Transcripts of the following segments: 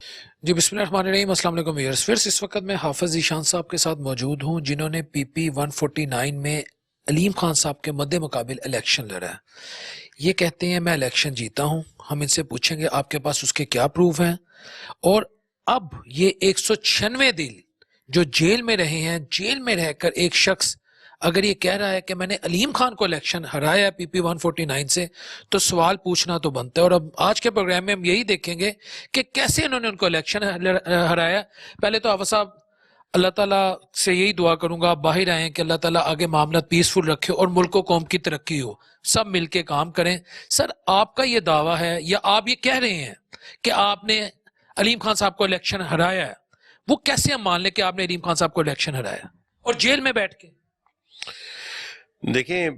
جی بسم اللہ الرحمن الرحیم، السلام علیکم ویئرز۔ پھر اس وقت میں حافظ ذیشان صاحب کے ساتھ موجود ہوں جنہوں نے پی پی 149 میں علیم خان صاحب کے مد مقابل الیکشن لڑا ہے۔ یہ کہتے ہیں میں الیکشن جیتا ہوں، ہم ان سے پوچھیں گے آپ کے پاس اس کے کیا پروف ہیں، اور اب یہ 196 دن جو جیل میں رہے ہیں، جیل میں رہ کر ایک شخص اگر یہ کہہ رہا ہے کہ میں نے علیم خان کو الیکشن ہرایا ہے پی پی 149 سے، تو سوال پوچھنا تو بنتا ہے۔ اور اب آج کے پروگرام میں ہم یہی دیکھیں گے کہ کیسے انہوں نے ان کو الیکشن ہرایا۔ پہلے تو حافظ صاحب اللہ تعالیٰ سے یہی دعا کروں گا آپ باہر آئیں کہ اللہ تعالیٰ آگے معاملات پیسفل رکھے اور ملک و قوم کی ترقی ہو، سب مل کے کام کریں۔ سر آپ کا یہ دعویٰ ہے یا آپ یہ کہہ رہے ہیں کہ آپ نے علیم خان صاحب کو الیکشن ہرایا ہے، وہ کیسے ہم مان لیں کہ آپ نے علیم خان صاحب کو الیکشن ہرایا اور جیل میں بیٹھ کے؟ دیکھیں،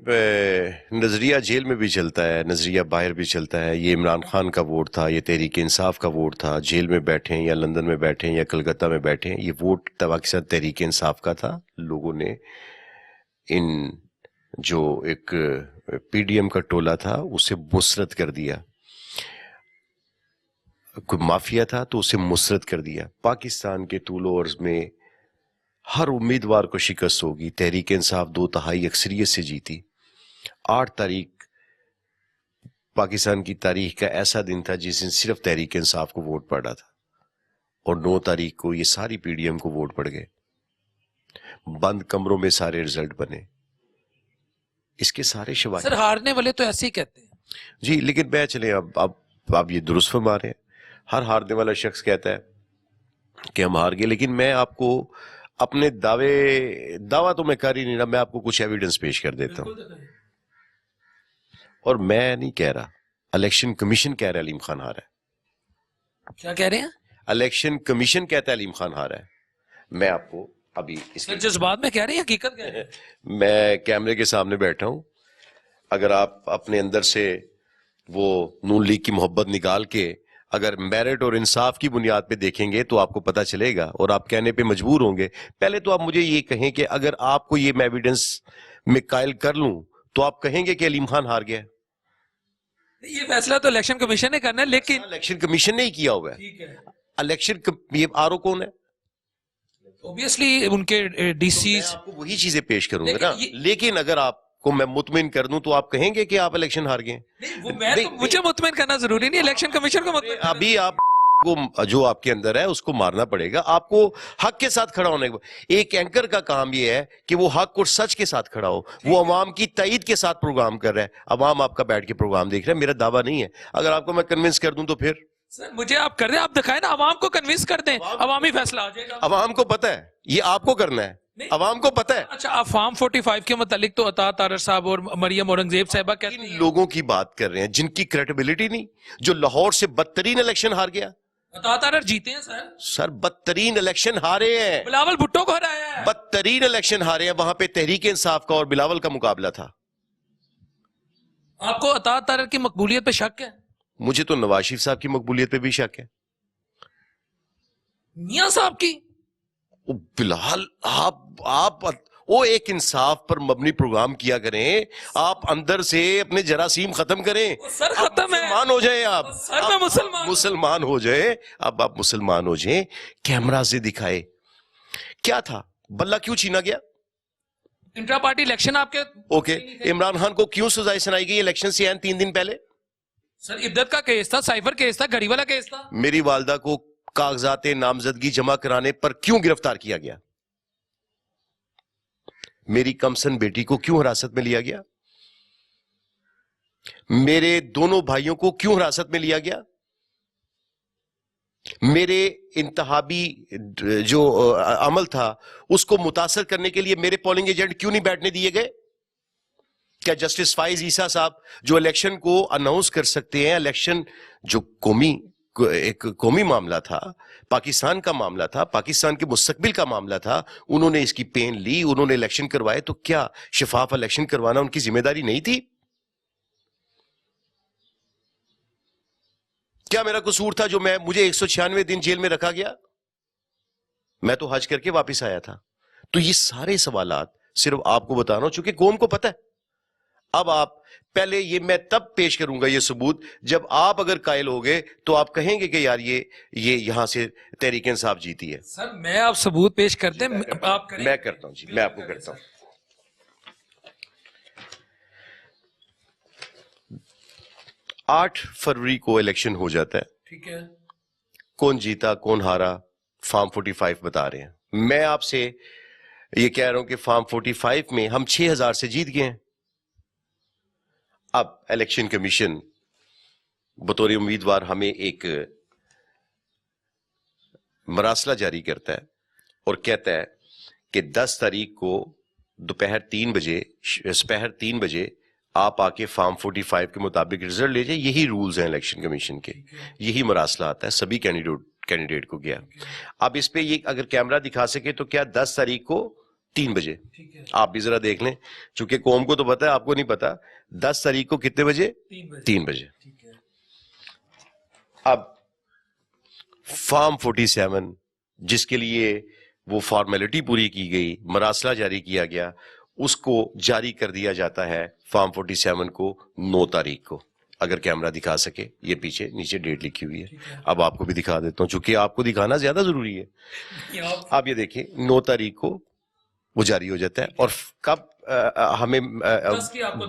نظریہ جیل میں بھی چلتا ہے، نظریہ باہر بھی چلتا ہے۔ یہ عمران خان کا ووٹ تھا، یہ تحریک انصاف کا ووٹ تھا۔ جیل میں بیٹھیں یا لندن میں بیٹھیں یا کلکتہ میں بیٹھیں، یہ ووٹ پاکستان تحریک انصاف کا تھا۔ لوگوں نے ان جو ایک پی ڈی ایم کا ٹولہ تھا اسے مسرت کر دیا، کوئی مافیا تھا تو اسے مسرت کر دیا۔ پاکستان کے طول و عرض میں ہر امیدوار کو شکست ہوگی۔ تحریک انصاف 2/3 اکثریت سے جیتی۔ 8 تاریخ پاکستان کی تاریخ کا ایسا دن تھا جس دن صرف تحریک انصاف کو ووٹ پڑا تھا، اور 9 تاریخ کو یہ ساری پی ڈی ایم کو ووٹ پڑ گئے۔ بند کمروں میں سارے رزلٹ بنے، اس کے سارے شواہد۔ سر ہارنے والے تو ایسے ہی کہتے ہیں جی، لیکن میں چلیں اب یہ درست فرما رہے ہیں۔ ہر ہارنے والا شخص کہتا ہے کہ ہم ہار گئے، لیکن میں آپ کو اپنے دعویٰ تو میں کر ہی نہیں رہا، میں آپ کو کچھ ایویڈنس پیش کر دیتا ہوں۔ اور میں نہیں کہہ رہا، الیکشن کمیشن کہہ رہا ہے علیم خان ہارا ہے۔ کیا کہہ رہے ہیں؟ الیکشن کمیشن کہتا ہے علیم خان ہارا ہے۔ میں آپ کو ابھی اس کے جذبات میں کہہ رہے ہیں حقیقت کہہ رہے ہیں؟ میں کیمرے کے سامنے بیٹھا ہوں، اگر آپ اپنے اندر سے وہ نون لیگ کی محبت نکال کے اگر میرٹ اور انصاف کی بنیاد پہ دیکھیں گے تو آپ کو پتہ چلے گا، اور آپ کہنے پہ مجبور ہوں گے۔ پہلے تو آپ مجھے یہ کہیں کہ اگر آپ کو یہ میں ایویڈنس میں قائل کر لوں تو آپ کہیں گے کہ علیم خان ہار گیا۔ یہ فیصلہ تو الیکشن کمیشن نے کرنا ہے، لیکن الیکشن کمیشن نے ہی کیا ہوا ہے۔ یہ آر او کون ہے؟ اوبیسلی ان کے ڈی میں سیز۔ آپ کو وہی چیزیں پیش کروں گا نا، لیکن اگر آپ کو میں مطمئن کر دوں تو آپ کہیں گے کہ آپ الیکشن ہار گئے۔ مجھے مطمئن کرنا ضروری نہیں، الیکشن کمیشن کو مطمئن۔ ابھی آپ کو جو آپ کے اندر ہے اس کو مارنا پڑے گا، آپ کو حق کے ساتھ کھڑا ہونے کا۔ ایک اینکر کا کام یہ ہے کہ وہ حق اور سچ کے ساتھ کھڑا ہو، وہ عوام کی تائید کے ساتھ پروگرام کر رہا ہے۔ عوام آپ کا بیٹھ کے پروگرام دیکھ رہا ہے، میرا دعویٰ نہیں ہے۔ اگر آپ کو میں کنونس کر دوں تو پھر مجھے آپ کر رہے ہیں، آپ دکھائیں نا، عوام کو کنوینس کر دیں، عوامی فیصلہ آ جائے گا۔ عوام کو پتہ ہے یہ آپ کو کرنا ہے، عوام کو پتہ ہے۔ اچھا، آپ فارم 45 کے متعلق تو عطا طارر صاحب اور مریم اورنگزیب صاحبہ کہتے ان ہیں لوگوں کی بات کر رہے ہیں جن کی کریڈیبلٹی نہیں، جو لاہور سے بدترین الیکشن ہار گیا۔ عطا طارر جیتے ہیں سر بدترین الیکشن ہارے ہیں، بلاول بھٹو کو ہرایا ہے۔ بدترین الیکشن ہارے ہیں۔ وہاں پہ تحریک انصاف کا اور بلاول کا مقابلہ تھا۔ آپ کو عطا طارر کی مقبولیت پہ شک ہے؟ مجھے تو نواز شریف صاحب کی مقبولیت پہ بھی شک ہے۔ میاں صاحب کی؟ بلال آپ وہ ایک انصاف پر مبنی پروگرام کیا کریں، آپ اندر سے اپنے جراثیم ختم کریں۔ سر ختم ہے، مسلمان ہو جائیں، آپ سر میں مسلمان ہو جائیں، اب آپ مسلمان ہو جائیں، کیمرہ سے دکھائے کیا تھا، بلہ کیوں چھینا گیا؟ انٹرا پارٹی الیکشن آپ کے اوکے، عمران خان کو کیوں سزائے سنائی گئی الیکشن سے 3 دن پہلے؟ سر عدت کا کیس تھا، سائفر کیس تھا، گھڑی والا کیس تھا۔ میری والدہ کو کاغذات نامزدگی جمع کرانے پر کیوں گرفتار کیا گیا؟ میری کمسن بیٹی کو کیوں حراست میں لیا گیا؟ میرے دونوں بھائیوں کو کیوں حراست میں لیا گیا؟ میرے انتخابی جو عمل تھا اس کو متاثر کرنے کے لیے میرے پولنگ ایجنٹ کیوں نہیں بیٹھنے دیے گئے؟ کیا جسٹس فائز عیسیٰ صاحب جو الیکشن کو اناؤنس کر سکتے ہیں، الیکشن جو ایک قومی معاملہ تھا، پاکستان کا معاملہ تھا، پاکستان کے مستقبل کا معاملہ تھا، انہوں نے اس کی پین لی، انہوں نے الیکشن کروائے، تو کیا شفاف الیکشن کروانا ان کی ذمہ داری نہیں تھی؟ کیا میرا قصور تھا جو مجھے 196 دن جیل میں رکھا گیا؟ میں تو حج کر کے واپس آیا تھا۔ تو یہ سارے سوالات صرف آپ کو بتا رہا ہوں چونکہ قوم کو پتہ ہے، اب آپ پہلے یہ میں تب پیش کروں گا یہ ثبوت جب آپ اگر قائل ہو گئے تو آپ کہیں گے کہ یار یہ یہاں سے تحریک انصاف جیتی ہے. سر میں آپ ثبوت پیش کرتے ہیں آپ کریں. میں کرتا ہوں جی, میں آپ کو کرتا ہوں. 8 فروری کو الیکشن ہو جاتا ہے. ٹھیک ہے. کون جیتا کون ہارا فارم 45 بتا رہے ہیں. میں آپ سے یہ کہہ رہا ہوں کہ فارم 45 میں ہم 6000 سے جیت گئے ہیں. اب الیکشن کمیشن بطور امیدوار ہمیں ایک مراسلہ جاری کرتا ہے اور کہتا ہے کہ 10 تاریخ کو دوپہر 3 بجے آپ آ کے فارم 45 کے مطابق رزلٹ لے جائیں. یہی رولز ہیں الیکشن کمیشن کے, یہی مراسلہ آتا ہے سبھی کینڈیڈیٹ کو گیا. اب اس پہ یہ اگر کیمرہ دکھا سکے تو کیا 10 تاریخ کو 3 بجے آپ بھی ذرا دیکھ لیں, چونکہ قوم کو تو پتا ہے آپ کو نہیں پتا. 10 تاریخ کو کتنے بجے؟ 3 بجے. اب فارم 47 جس کے لیے وہ فارمیلٹی پوری کی گئی, مراسلہ جاری کیا گیا, اس کو جاری کر دیا جاتا ہے فارم 47 کو 9 تاریخ کو. اگر کیمرہ دکھا سکے, یہ پیچھے نیچے ڈیٹ لکھی ہوئی ہے, اب آپ کو بھی دکھا دیتا ہوں چونکہ آپ کو دکھانا زیادہ ضروری ہے. آپ یہ دیکھیں 9 تاریخ کو وہ جاری ہو جاتا ہے. اور کب ہمیں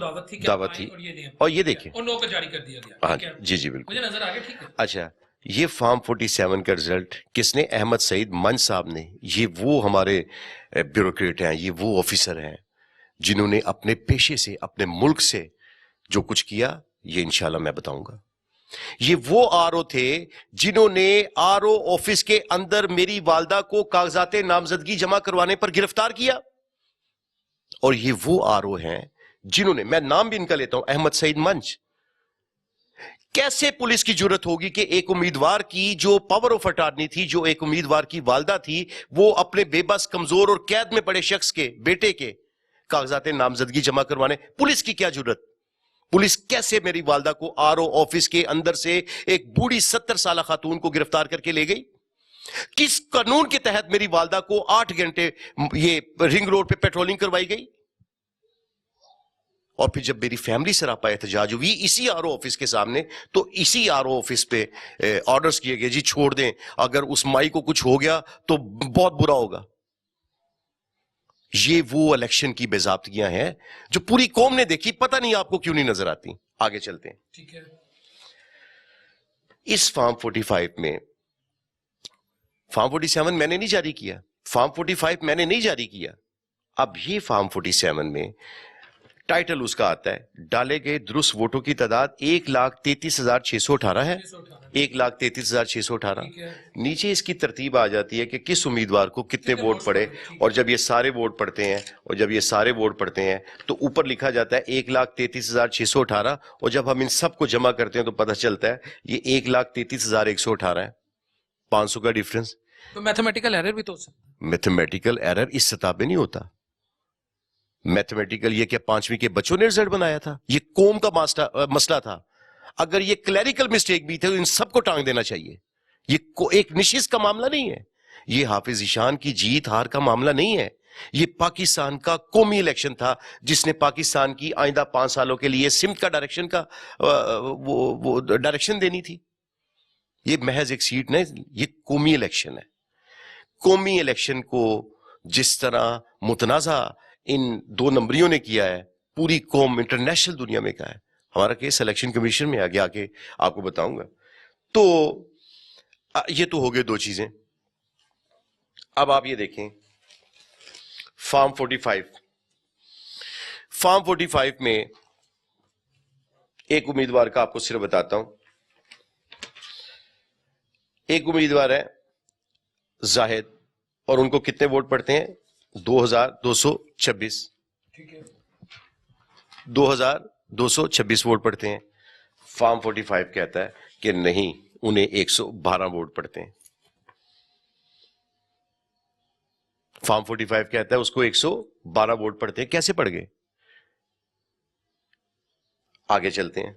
دعوت تھی, اور یہ دیکھیں جاری کر دیا گیا. ہاں جی بالکل. مجھے نظر آ گیا. ٹھیک ہے. اچھا, یہ فارم 47 کا رزلٹ کس نے؟ احمد سعید منج صاحب نے. یہ وہ ہمارے بیوروکریٹ ہیں, یہ وہ آفیسر ہیں جنہوں نے اپنے پیشے سے, اپنے ملک سے جو کچھ کیا, یہ انشاءاللہ میں بتاؤں گا. یہ وہ آر او تھے جنہوں نے آر او آفس کے اندر میری والدہ کو کاغذات نامزدگی جمع کروانے پر گرفتار کیا. اور یہ وہ آر او ہیں جنہوں نے, میں نام بھی ان کا لیتا ہوں, احمد سعید منج. کیسے پولیس کی جرت ہوگی کہ ایک امیدوار کی جو پاور آف اٹارنی تھی, جو ایک امیدوار کی والدہ تھی, وہ اپنے بے بس, کمزور اور قید میں پڑے شخص کے بیٹے کے کاغذات نامزدگی جمع کروانے, پولیس کی کیا جرت؟ پولیس کیسے میری والدہ کو آر او آفس کے اندر سے ایک بوڑھی 70 سالہ خاتون کو گرفتار کر کے لے گئی؟ کس قانون کے تحت میری والدہ کو 8 گھنٹے یہ رنگ روڈ پہ پیٹرولنگ کروائی گئی؟ اور پھر جب میری فیملی سراپا احتجاج ہوئی اسی آر او آفس کے سامنے, تو اسی آر او آفس پہ آرڈرز کیے گئے, جی چھوڑ دیں, اگر اس مائی کو کچھ ہو گیا تو بہت برا ہوگا. یہ وہ الیکشن کی بے ضابطگیاں ہیں جو پوری قوم نے دیکھی, پتہ نہیں آپ کو کیوں نہیں نظر آتی. آگے چلتے ہیں. ٹھیک ہے. اس فارم 45 میں, فارم 47 میں نے نہیں جاری کیا, فارم 45 میں نے نہیں جاری کیا. اب یہ فارم 47 میں ٹائٹل اس کا آتا ہے, ڈالے گئے درست ووٹوں کی تعداد 1,33,618 ہے. 1,33,618. نیچے اس کی ترتیب آ جاتی ہے کہ کس امیدوار کو کتنے ووٹ پڑے, اور جب یہ سارے ووٹ پڑتے ہیں تو اوپر لکھا جاتا ہے 1,33,618, اور جب ہم ان سب کو جمع کرتے ہیں تو پتہ چلتا ہے یہ 1,33,118 ہے. 500 کا ڈیفرنس. تو میتھمیٹیکل ایرر بھی تو ہو سکتا ہے. میتھمیٹیکل ایرر اس سطح پہ نہیں ہوتا. میتھمیٹیکل یہ کہ 5ویں کے بچوں نے رزلٹ بنایا تھا, یہ قوم کا مسئلہ تھا. اگر یہ کلیریکل مسٹیک بھی تھے تو ان سب کو ٹانگ دینا چاہیے. یہ ایک نشست کا معاملہ نہیں ہے, یہ حافظ ذیشان کی جیت ہار کا معاملہ نہیں ہے. یہ پاکستان کا قومی الیکشن تھا جس نے پاکستان کی آئندہ 5 سالوں کے لیے سمت کا ڈائریکشن کا وہ ڈائریکشن دینی تھی. یہ محض ایک سیٹ نہیں, یہ قومی الیکشن ہے. قومی الیکشن کو جس طرح متنازع ان 2 نمبریوں نے کیا ہے, پوری قوم انٹرنیشنل دنیا میں کا ہے. ہمارا کیس الیکشن کمیشن میں آگے آ کے آپ کو بتاؤں گا. تو یہ تو ہو گئے 2 چیزیں. اب آپ یہ دیکھیں فارم 45 میں ایک امیدوار کا آپ کو صرف بتاتا ہوں. ایک امیدوار ہے زاہد, اور ان کو کتنے ووٹ پڑتے ہیں؟ 2,226. 2,226 ووٹ پڑتے ہیں. فارم 45 کہتا ہے کہ نہیں, انہیں 112 ووٹ پڑتے ہیں. فارم 45 کہتا ہے اس کو 112 ووٹ پڑتے ہیں. کیسے پڑ گئے؟ آگے چلتے ہیں.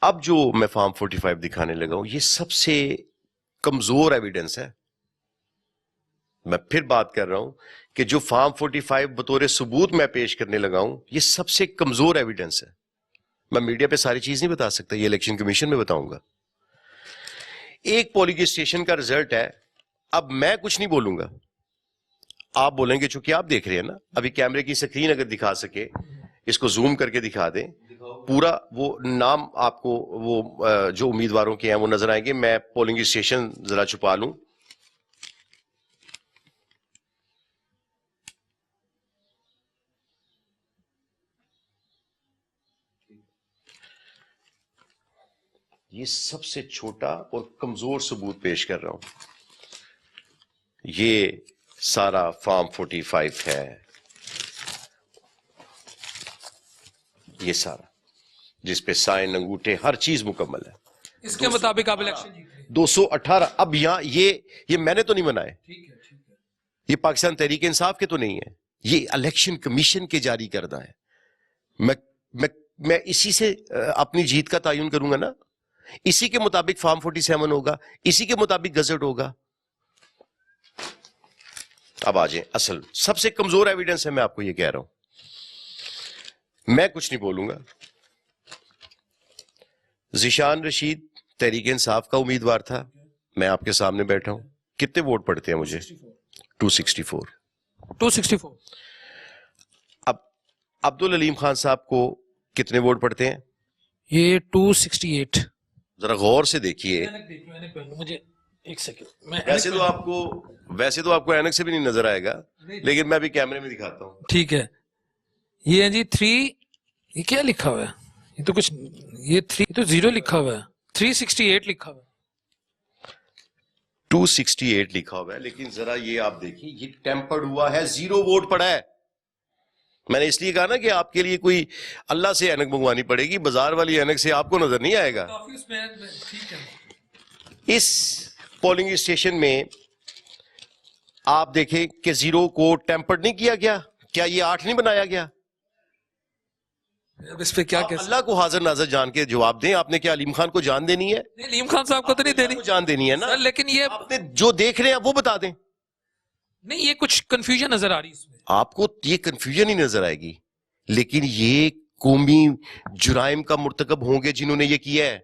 اب جو میں فارم 45 دکھانے لگا ہوں, یہ سب سے کمزور ایویڈنس ہے. میں پھر بات کر رہا ہوں کہ جو فارم 45 بطور ثبوت میں پیش کرنے لگا ہوں یہ سب سے کمزور ایویڈنس ہے. میں میڈیا پہ ساری چیز نہیں بتا سکتا, یہ الیکشن کمیشن میں بتاؤں گا. ایک پولنگ اسٹیشن کا رزلٹ ہے, اب میں کچھ نہیں بولوں گا, آپ بولیں گے, چونکہ آپ دیکھ رہے ہیں نا ابھی کیمرے کی سکرین اگر دکھا سکے, اس کو زوم کر کے دکھا دیں, پورا وہ نام آپ کو وہ جو امیدواروں کے ہیں وہ نظر آئیں گے. میں پولنگ اسٹیشن ذرا چھپا لوں. یہ سب سے چھوٹا اور کمزور ثبوت پیش کر رہا ہوں. یہ سارا فارم 45 ہے, یہ سارا جس پہ سائن انگوٹھے ہر چیز مکمل ہے. اس کے مطابق آپ الیکشن جیت رہے ہیں. 218. اب یہاں یہ میں نے تو نہیں بنائے, یہ پاکستان تحریک انصاف کے تو نہیں ہے, یہ الیکشن کمیشن کے جاری کردہ ہے. میں اسی سے اپنی جیت کا تعین کروں گا نا, اسی کے مطابق فارم 47 ہوگا, اسی کے مطابق گزٹ ہوگا. اب آ جائیں اصل سب سے کمزور ایویڈنس ہے, میں آپ کو یہ کہہ رہا ہوں, میں کچھ نہیں بولوں گا. ذیشان رشید تحریک انصاف کا امیدوار تھا, میں آپ کے سامنے بیٹھا ہوں. کتنے ووٹ پڑتے ہیں مجھے؟ 264. اب عبدالعلیم خان صاحب کو کتنے ووٹ پڑتے ہیں؟ یہ 268. ذرا غور سے دیکھیے. مجھے ایک سیکنڈ, ویسے تو آپ کو اینک سے بھی نہیں نظر آئے گا, لیکن میں ابھی کیمرے میں دکھاتا ہوں. ٹھیک ہے, یہ ہے جی 3, یہ کیا لکھا ہوا ہے؟ یہ تو کچھ, یہ 3 تو 0 لکھا ہوا ہے, 368 لکھا ہوا ہے. 268 لکھا ہوا ہے, لیکن ذرا یہ آپ دیکھیں, یہ ٹیمپرڈ ہوا ہے, 0 ووٹ پڑا ہے. میں نے اس لیے کہا نا کہ آپ کے لیے کوئی اللہ سے اینک منگوانی پڑے گی, بازار والی اینک سے آپ کو نظر نہیں آئے گا. اس پولنگ اسٹیشن میں آپ دیکھیں کہ 0 کو ٹیمپرڈ نہیں کیا گیا. کیا یہ 8 نہیں بنایا گیا؟ اس پہ کیا اللہ کو حاضر ناظر جان کے جواب دیں. آپ نے کیا علیم خان کو جان دینی ہے؟ علیم خان صاحب کو تو نہیں دینی, جان دینی ہے نا, لیکن یہ آپ نے جو دیکھ رہے ہیں وہ بتا دیں. نہیں, یہ کچھ کنفیوژن نظر آ رہی ہے اس میں. آپ کو یہ کنفیوژن ہی نظر آئے گی, لیکن یہ قومی جرائم کا مرتکب ہوں گے جنہوں نے یہ کیا ہے.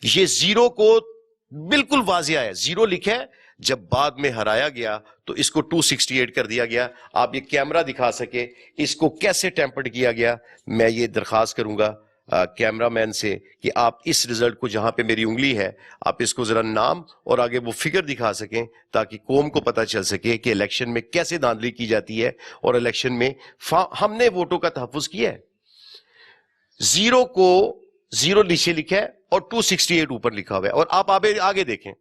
یہ 0 کو بالکل واضح ہے, 0 لکھا ہے. جب بعد میں ہرایا گیا تو اس کو 268 کر دیا گیا. آپ یہ کیمرہ دکھا سکے اس کو کیسے ٹیمپرڈ کیا گیا. میں یہ درخواست کروں گا کیمرہ مین سے کہ آپ اس رزلٹ کو, جہاں پہ میری انگلی ہے, آپ اس کو ذرا نام اور آگے وہ فگر دکھا سکیں تاکہ قوم کو پتہ چل سکے کہ الیکشن میں کیسے دھاندلی کی جاتی ہے, اور الیکشن میں ہم نے ووٹوں کا تحفظ کیا ہے. 0 کو 0 نیچے لکھا ہے اور 268 اوپر لکھا ہوا ہے. اور آپ آگے دیکھیں,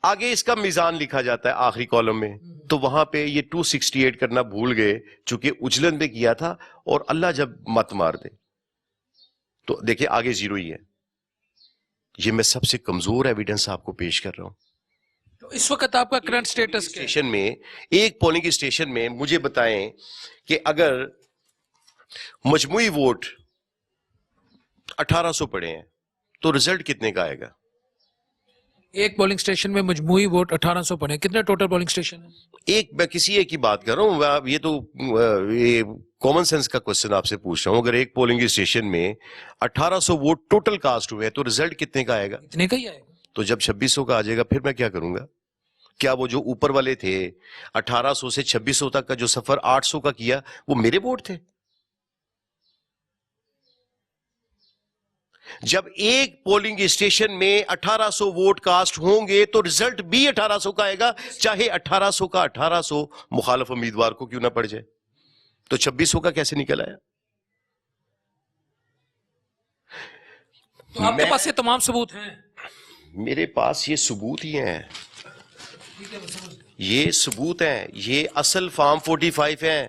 آگے اس کا میزان لکھا جاتا ہے آخری کالم میں, تو وہاں پہ یہ 268 کرنا بھول گئے چونکہ اجلن میں کیا تھا, اور اللہ جب مت مار دے تو دیکھیں آگے 0 ہی ہے. یہ میں سب سے کمزور ایویڈنس آپ کو پیش کر رہا ہوں. تو اس وقت آپ کا کرنٹ سٹیٹس کیا ہے؟ اسٹیشن میں, ایک پولنگ اسٹیشن میں مجھے بتائیں کہ اگر مجموعی ووٹ 1800 پڑے ہیں تو رزلٹ کتنے کا آئے گا؟ ایک پولنگ اسٹیشن میں مجموعی ووٹ 1800 پڑے, کتنے ٹوٹل پولنگ اسٹیشن ہیں؟ میں کسی ایک کی بات کر رہا ہوں, یہ تو یہ کامن سینس کا کوشچن آپ سے پوچھ رہا ہوں. اگر ایک پولنگ اسٹیشن میں 1800 ووٹ ٹوٹل کاسٹ ہوئے تو رزلٹ کتنے کا آئے گا؟ اتنے کا ہی آئے گا. تو جب 2600 کا آ جائے گا پھر میں کیا کروں گا؟ کیا وہ جو اوپر والے تھے 1800 سے 2600 تک کا جو سفر 800 کا کیا وہ میرے ووٹ تھے؟ جب ایک پولنگ اسٹیشن میں 1800 ووٹ کاسٹ ہوں گے تو رزلٹ بھی 1800 کا آئے گا, چاہے 1800 کا 1800 مخالف امیدوار کو کیوں نہ پڑ جائے. تو 2600 کا کیسے نکل آیا؟ تو آپ کے پاس یہ تمام ثبوت ہیں؟ میرے پاس یہ ثبوت ہی ہیں, یہ ثبوت ہیں, یہ اصل فارم 45 ہیں.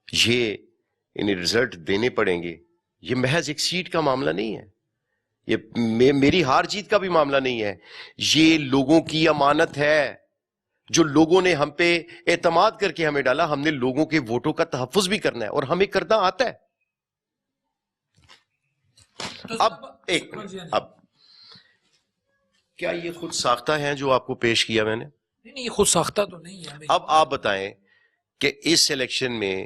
یہ انہیں رزلٹ دینے پڑیں گے. یہ محض ایک سیٹ کا معاملہ نہیں ہے, یہ میری ہار جیت کا بھی معاملہ نہیں ہے, یہ لوگوں کی امانت ہے. جو لوگوں نے ہم پہ اعتماد کر کے ہمیں ڈالا، ہم نے لوگوں کے ووٹوں کا تحفظ بھی کرنا ہے اور ہمیں کرنا آتا ہے. اب ایک منٹ، اب کیا یہ خود ساختہ ہیں جو آپ کو پیش کیا میں نے؟ نہیں، یہ خود ساختہ تو نہیں ہے. اب آپ بتائیں کہ اس الیکشن میں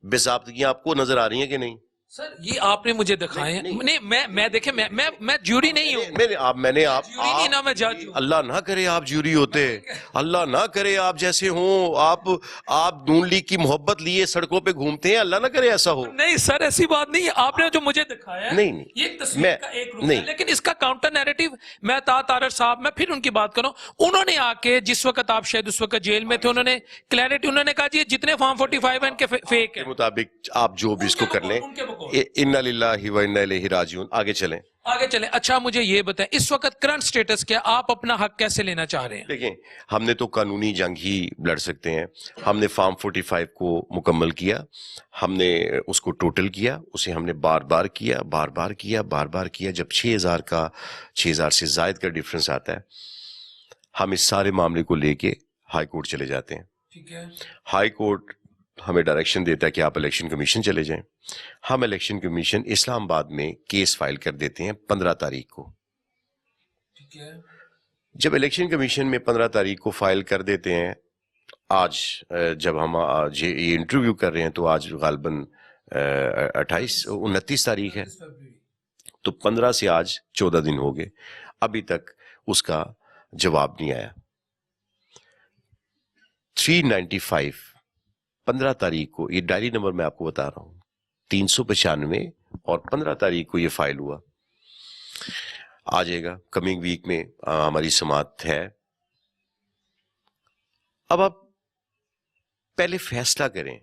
بے ضابطگیاں آپ کو نظر آ رہی ہیں کہ نہیں؟ سر یہ آپ نے مجھے دکھائے ہیں. نہیں، میں دیکھیں، میں جیوری نہیں ہوں. میں جج ہوں. اللہ نہ کرے آپ جیوری ہوتے، اللہ نہ کرے آپ جیسے ہوں. آپ نون لیگ کی محبت لیے سڑکوں پہ گھومتے ہیں، اللہ نہ کرے ایسا ہو. نہیں سر، ایسی بات نہیں ہے. آپ نے جو مجھے دکھایا ہے نہیں، یہ ایک تصویر کا ایک رخ ہے، لیکن اس کا کاؤنٹر نیریٹو میں طارق صاحب، میں پھر ان کی بات کروں. انہوں نے آ کے جس وقت آپ شاید اس وقت جیل میں تھے، انہوں نے کلیئرٹی، انہوں نے کہا جی جتنے فارم 45 ہیں ان کے فیک ہیں. مطابق آپ جو بھی اس کو کر لیں، انا للہ و انا الیہ راجعون. آگے چلیں. اچھا مجھے یہ بتائیں اس وقت کرنٹ سٹیٹس کیا، آپ اپنا حق کیسے لینا چاہ رہے ہیں؟ دیکھیں، ہم نے تو قانونی جنگ ہی لڑ سکتے ہیں. ہم نے فارم 45 کو مکمل کیا، ہم نے اس کو ٹوٹل کیا، اسے ہم نے بار بار کیا. جب 6000 سے زائد کا ڈیفرنس آتا ہے، ہم اس سارے معاملے کو لے کے ہائی کورٹ چلے جاتے ہیں. ٹھیک ہے. ہائی کورٹ ہمیں ڈائریکشن دیتا ہے کہ آپ الیکشن کمیشن چلے جائیں. ہم الیکشن کمیشن اسلام آباد میں کیس فائل کر دیتے ہیں 15 تاریخ کو. ٹھیک ہے. جب الیکشن کمیشن میں 15 تاریخ کو فائل کر دیتے ہیں، آج جب ہم یہ انٹرویو کر رہے ہیں تو آج غالباً 29 تاریخ ہے، تو 15 سے آج 14 دن ہو گئے، ابھی تک اس کا جواب نہیں آیا. 395 15 تاریخ کو، یہ ڈائری نمبر میں آپ کو بتا رہا ہوں، 395 اور 15 تاریخ کو یہ فائل ہوا. آ جائے گا کمنگ ویک میں، ہماری سماعت ہے. اب آپ پہلے فیصلہ کریں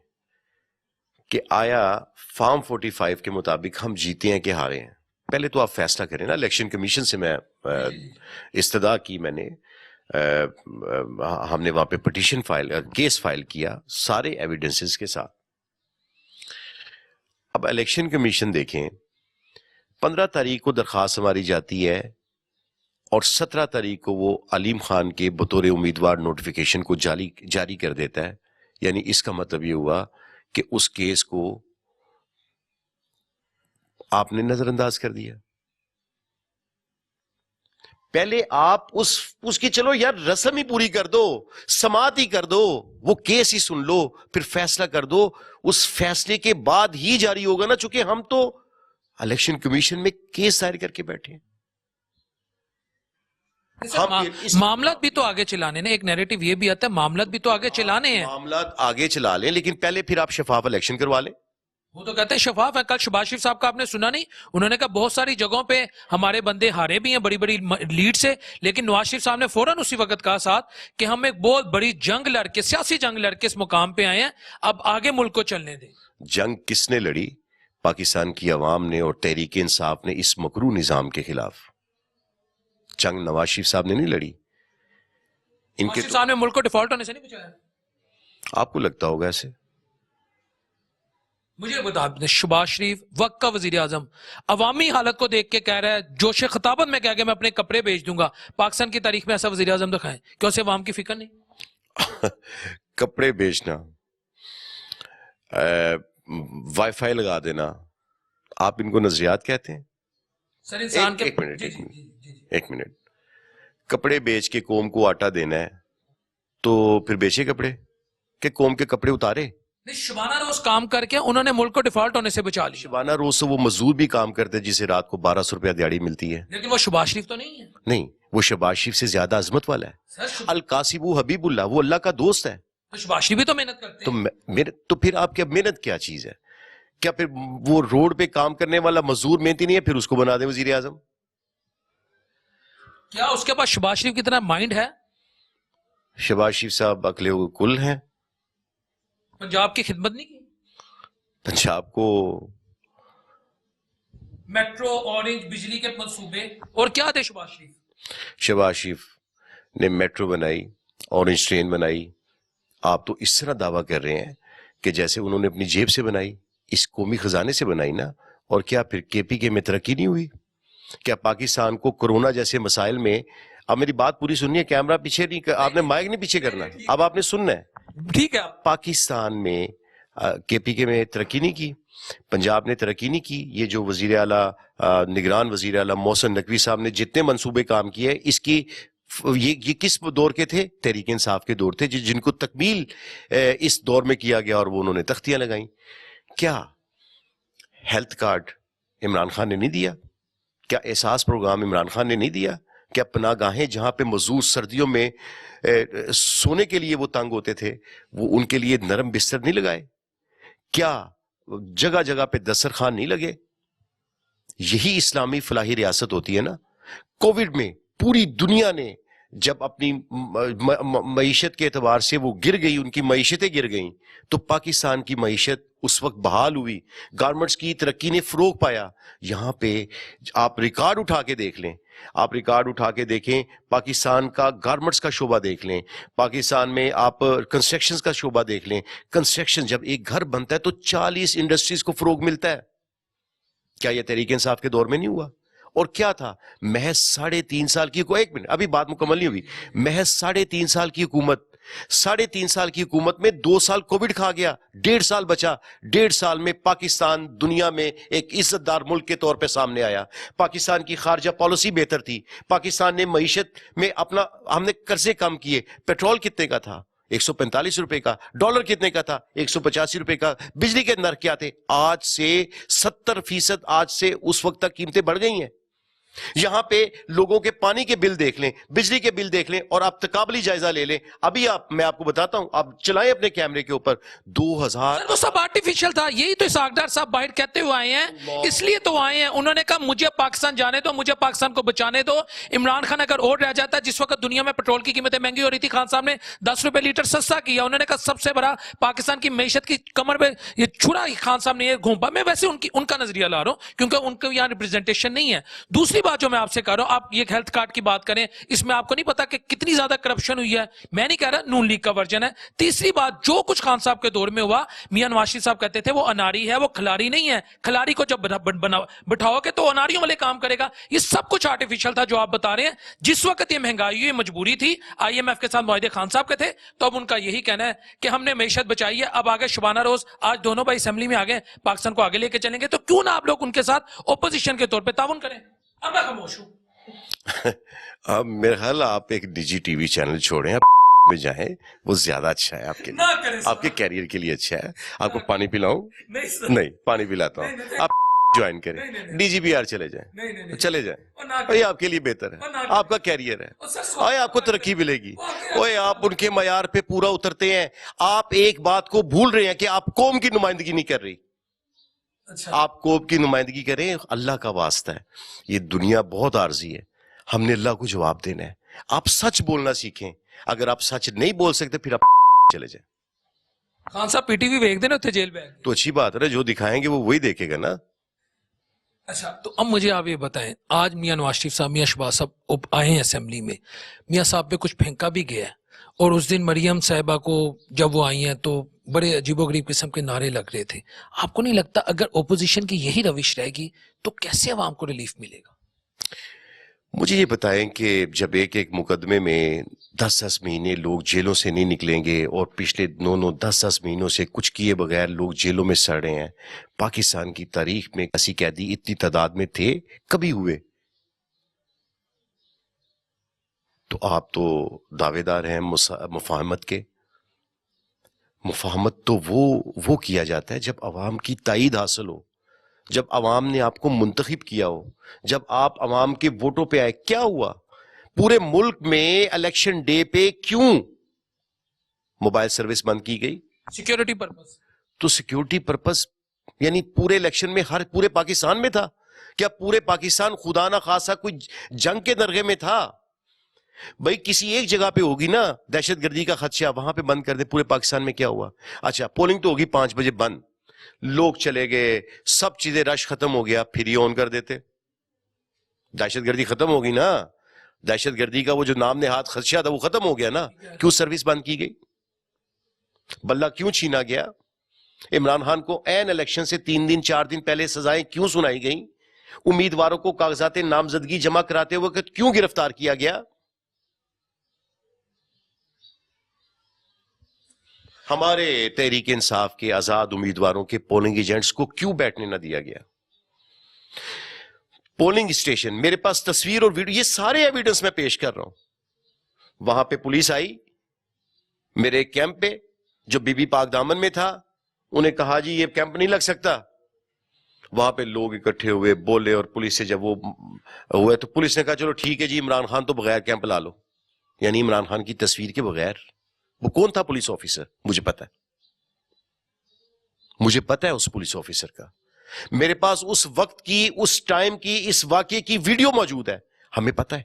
کہ آیا فارم 45 کے مطابق ہم جیتے ہیں کہ ہارے ہیں. پہلے تو آپ فیصلہ کریں نا. الیکشن کمیشن سے میں استدعا کی، میں نے ہم نے وہاں پہ پٹیشن کیس فائل کیا سارے ایویڈنسز کے ساتھ. اب الیکشن کمیشن دیکھیں، 15 تاریخ کو درخواست ہماری جاتی ہے اور 17 تاریخ کو وہ علیم خان کے بطور امیدوار نوٹیفیکیشن کو جاری کر دیتا ہے. یعنی اس کا مطلب یہ ہوا کہ اس کیس کو آپ نے نظر انداز کر دیا. پہلے آپ اس کی چلو یار رسم ہی پوری کر دو، سماعت ہی کر دو، وہ کیس ہی سن لو، پھر فیصلہ کر دو. اس فیصلے کے بعد ہی جاری ہوگا نا، چونکہ ہم تو الیکشن کمیشن میں کیس دائر کر کے بیٹھے ہیں. معاملات بھی تو آگے چلانے ہیں. ایک نیریٹو یہ بھی آتا ہے معاملات بھی تو آگے چلانے ہیں. معاملات آگے چلا لیں، لیکن پہلے پھر آپ شفاف الیکشن کروا لیں. وہ تو کہتے ہیں شفاف ہے. کل شہباز شریف صاحب کا آپ نے سنا نہیں؟ انہوں نے کہا بہت ساری جگہوں پہ ہمارے بندے ہارے بھی ہیں بڑی بڑی لیڈ سے، لیکن نواز شریف صاحب نے فوراً اسی وقت کہا ساتھ کہ ہم ایک بہت بڑی جنگ لڑ کے، سیاسی جنگ لڑ کے اس مقام پہ آئے ہیں، اب آگے ملک کو چلنے دیں. جنگ کس نے لڑی؟ پاکستان کی عوام نے اور تحریک انصاف نے اس مکروہ نظام کے خلاف. جنگ نواز شریف صاحب نے نہیں لڑی. نواز شریف صاحب نے ملک کو ڈیفالٹ ہونے سے نہیں بچایا. آپ کو لگتا ہوگا ایسے؟ مجھے بتا دیں، شہباز شریف وقت کا وزیر اعظم عوامی حالت کو دیکھ کے کہہ رہا ہے جوش خطابت میں کہہ کے میں اپنے کپڑے بیچ دوں گا. پاکستان کی تاریخ میں ایسا وزیر اعظم دکھائیں کہ اسے عوام کی فکر نہیں. کپڑے بیچنا، وائی فائی لگا دینا، آپ ان کو نظریات کہتے ہیں؟ سر انسان کے ایک منٹ. کپڑے بیچ کے قوم کو آٹا دینا ہے تو پھر بیچے کپڑے کہ قوم کے کپڑے اتارے؟ شبانہ روز کام کر کے انہوں نے ملک کو ڈیفالٹ ہونے سے بچا لیا. شبانہ روز سے وہ مزدور بھی کام کرتے جسے رات کو 1200 روپیہ دیہڑی ملتی ہے. لیکن وہ شہباز شریف تو نہیں ہے. نہیں، وہ شہباز شریف سے زیادہ عظمت والا ہے. القاسب حبیب اللہ، وہ اللہ کا دوست ہے. تو شہباز شریف بھی تو محنت کرتے ہیں. تو پھر آپ کیا محنت کیا چیز ہے؟ کیا پھر وہ روڈ پہ کام کرنے والا مزدور محنتی نہیں ہے؟ پھر اس کو بنا دیں وزیر اعظم. کیا اس کے پاس شہباز شریف کی طرح مائنڈ ہے؟ شہباز شریف صاحب عقل کل ہیں. پنجاب کی خدمت نہیں کی؟ پنجاب کو میٹرو، اورنج، بجلی کے منصوبے اور کیا تھے شہباز شریف؟ شہباز شریف نے میٹرو بنائی، اورنج ٹرین بنائی. آپ تو اس طرح دعویٰ کر رہے ہیں کہ جیسے انہوں نے اپنی جیب سے بنائی، اس قومی خزانے سے بنائی نا. اور کیا پھر کے پی کے میں ترقی نہیں ہوئی؟ کیا پاکستان کو کورونا جیسے مسائل میں اب میری بات پوری سننی ہے, کیمرہ پیچھے نہیں, آپ نے مائک نہیں پیچھے کرنا, اب آپ نے سننا ہے. ٹھیک ہے. پاکستان میں کے پی کے میں ترقی نہیں کی, پنجاب نے ترقی نہیں کی. یہ جو وزیر اعلیٰ نگران وزیر اعلیٰ محسن نقوی صاحب نے جتنے منصوبے کام کیے, اس کی یہ کس دور کے تھے؟ تحریک انصاف کے دور تھے, جن کو تکمیل اس دور میں کیا گیا اور وہ انہوں نے تختیاں لگائیں. کیا ہیلتھ کارڈ عمران خان نے نہیں دیا؟ کیا احساس پروگرام عمران خان نے نہیں دیا؟ کیا پناہ گاہیں جہاں پہ مزدور سردیوں میں سونے کے لیے وہ تنگ ہوتے تھے, وہ ان کے لیے نرم بستر نہیں لگائے؟ کیا جگہ جگہ پہ دسترخوان نہیں لگے؟ یہی اسلامی فلاحی ریاست ہوتی ہے نا. کووڈ میں پوری دنیا نے جب اپنی معیشت کے اعتبار سے وہ گر گئی, ان کی معیشتیں گر گئیں, تو پاکستان کی معیشت اس وقت بحال ہوئی, گارمنٹس کی ترقی نے فروغ پایا. یہاں پہ آپ ریکارڈ اٹھا کے دیکھ لیں, آپ ریکارڈ اٹھا کے دیکھیں, پاکستان کا گارمنٹس کا شعبہ دیکھ لیں, پاکستان میں آپ کنسٹرکشن کا شعبہ دیکھ لیں. کنسٹرکشن جب ایک گھر بنتا ہے تو 40 انڈسٹریز کو فروغ ملتا ہے. کیا یہ تحریک انصاف کے دور میں نہیں ہوا؟ اور کیا تھا, محض 3.5 سال کی, ایک منٹ ابھی بات مکمل نہیں ہوئی, محض 3.5 سال کی حکومت, 3.5 سال کی حکومت میں 2 سال کووڈ کھا گیا, 1.5 سال بچا. 1.5 سال میں پاکستان دنیا میں ایک عزت دار ملک کے طور پہ سامنے آیا. پاکستان کی خارجہ پالیسی بہتر تھی, پاکستان نے معیشت میں اپنا, ہم نے قرضے کم کیے. پیٹرول کتنے کا تھا؟ 145 روپے کا. ڈالر کتنے کا تھا؟ 185 روپے کا. بجلی کے نرخ کیا تھے؟ آج سے 70%, آج سے اس وقت تک قیمتیں بڑھ گئی ہیں. یہاں پہ لوگوں کے پانی کے بل دیکھ لیں, بجلی کے بل دیکھ لیں, اور آپ تقابلی جائزہ لے لیں. ابھی میں آپ کو بتاتا ہوں, آپ چلائیں اپنے کیمرے کے اوپر, 2000. وہ سب آرٹیفیشل تھا. یہی تو اسحاق ڈار صاحب باہر کہتے ہوئے آئے ہیں, اس لیے تو آئے ہیں. انہوں نے کہا مجھے پاکستان جانے دو, مجھے پاکستان کو بچانے دو. عمران خان اگر اور رہ جاتا, جس وقت دنیا میں پیٹرول کی قیمتیں مہنگی ہو رہی تھی, خان صاحب نے 10 روپے لیٹر سستا کیا. انہوں نے کہا سب سے بڑا پاکستان کی معیشت کی کمر پہ یہ چھڑا خان صاحب نے یہ گھونپا. میں ویسے ان کا نظریہ لا رہا ہوں کیونکہ ان کو یہاں ریپرزنٹیشن نہیں ہے. دوسری بات جو میں آپ سے کہہ رہا ہوں, آپ یہ ہیلتھ کارڈ کی بات کریں, اس میں آپ کو نہیں پتا کہ کتنی زیادہ کرپشن ہوئی ہے. میں نہیں کہہ رہا, نون لیگ کا ورژن ہے. تیسری بات, جو کچھ خان صاحب کے دور میں ہوا, میاں نواز شریف صاحب کہتے تھے وہ اناری ہے, وہ کھلاری نہیں ہے. کھلاری کو جب بٹھاؤ گے تو اناریوں والے کام کرے گا. یہ سب کچھ آرٹیفیشل تھا جو آپ بتا رہے ہیں. جس وقت یہ مہنگائی ہوئی, مجبوری تھی, آئی ایم ایف کے ساتھ معاہدے خان صاحب کے تھے, تو اب ان کا یہی کہنا ہے کہ ہم نے معیشت بچائی ہے. اب آگے شبانہ روز, آج دونوں بھائی اسمبلی میں آگے پاکستان کو آگے لے کے چلیں گے, تو کیوں نہ آپ لوگ ان کے ساتھ اپوزیشن کے طور پہ تعاون کریں. اب میں خاموش ہوں. اب میرا خیال آپ ایک نجی ٹی وی چینل چھوڑیں, آپ میں جائیں, وہ زیادہ اچھا ہے آپ کے لیے, آپ کے کیریئر کے لیے اچھا ہے. آپ کو پانی پلاؤں؟ نہیں, پانی پلاتا ہوں. آپ جوائن کریں, ڈی جی بی آر چلے جائیں, چلے جائیں, یہ آپ کے لیے بہتر ہے, آپ کا کیریئر ہے, آئے آپ کو ترقی ملے گی. اوے آپ ان کے معیار پہ پورا اترتے ہیں. آپ ایک بات کو بھول رہے ہیں کہ آپ قوم کی نمائندگی نہیں کر رہی. آپ قوم کی نمائندگی کریں, اللہ کا واسطہ ہے. یہ دنیا بہت عارضی ہے, ہم نے اللہ کو جواب دینا ہے. آپ سچ بولنا سیکھیں. اگر آپ سچ نہیں بول سکتے پھر آپ چلے جائیں. خان صاحب پی ٹی وی دیکھ دینا, جیل میں تو اچھی بات ہے نا, جو دکھائیں گے وہ وہی دیکھے گا نا. اچھا, تو اب مجھے آپ یہ بتائیں, آج میاں نواز شریف صاحب, میاں شہباز صاحب آئے ہیں اسمبلی میں, میاں صاحب پہ کچھ پھینکا بھی گیا ہے, اور اس دن مریم صاحبہ کو جب وہ آئی ہیں تو بڑے عجیب و غریب قسم کے نعرے لگ رہے تھے. آپ کو نہیں لگتا اگر اپوزیشن کی یہی روش رہے گی تو کیسے عوام کو ریلیف ملے گا؟ مجھے یہ بتائیں کہ جب ایک مقدمے میں 10 مہینے لوگ جیلوں سے نہیں نکلیں گے, اور پچھلے 9-10 مہینوں سے کچھ کیے بغیر لوگ جیلوں میں سڑ رہے ہیں, پاکستان کی تاریخ میں ایسی قیدی اتنی تعداد میں تھے کبھی ہوئے؟ تو آپ تو دعوے دار ہیں مفاہمت کے. مفاہمت تو وہ کیا جاتا ہے جب عوام کی تائید حاصل ہو, جب عوام نے آپ کو منتخب کیا ہو, جب آپ عوام کے ووٹوں پہ آئے. کیا ہوا پورے ملک میں الیکشن ڈے پہ؟ کیوں موبائل سروس بند کی گئی؟ Security purpose. تو سیکیورٹی پرپس یعنی پورے الیکشن میں پورے پاکستان میں تھا کیا؟ پورے پاکستان خدا نہ خاصا کوئی جنگ کے درگے میں تھا؟ بھائی کسی ایک جگہ پہ ہوگی نا دہشت گردی کا خدشہ, وہاں پہ بند کر دے. پورے پاکستان میں کیا ہوا؟ اچھا پولنگ تو ہوگی 5 بجے بند, لوگ چلے گئے, سب چیزیں رش ختم ہو گیا, پھر یہ آن کر دیتے. دہشت گردی ختم ہوگی نا, دہشت گردی کا وہ جو نام نہاد خدشہ تھا وہ ختم ہو گیا نا. کیوں سروس بند کی گئی؟ بلہ کیوں چھینا گیا؟ عمران خان کو عین الیکشن سے 3 دن 4 دن پہلے سزائیں کیوں سنائی گئیں؟ امیدواروں کو کاغذات نامزدگی جمع کراتے وقت کیوں گرفتار کیا گیا؟ ہمارے تحریک انصاف کے آزاد امیدواروں کے پولنگ ایجنٹس کو کیوں بیٹھنے نہ دیا گیا؟ پولنگ اسٹیشن، میرے پاس تصویر اور ویڈیو، یہ سارے ایویڈنس میں پیش کر رہا ہوں. وہاں پہ پولیس آئی میرے کیمپ پہ، جو بی بی پاک دامن میں تھا، انہیں کہا جی یہ کیمپ نہیں لگ سکتا. وہاں پہ لوگ اکٹھے ہوئے، بولے، اور پولیس سے جب وہ ہوئے تو پولیس نے کہا چلو ٹھیک ہے جی، عمران خان تو بغیر کیمپ لا لو. یعنی عمران خان کی تصویر کے بغیر. وہ کون تھا پولیس آفیسر؟ مجھے پتا ہے، مجھے پتا ہے اس پولیس آفیسر کا. میرے پاس اس وقت کی، اس ٹائم کی، اس واقعے کی ویڈیو موجود ہے. ہمیں پتا ہے.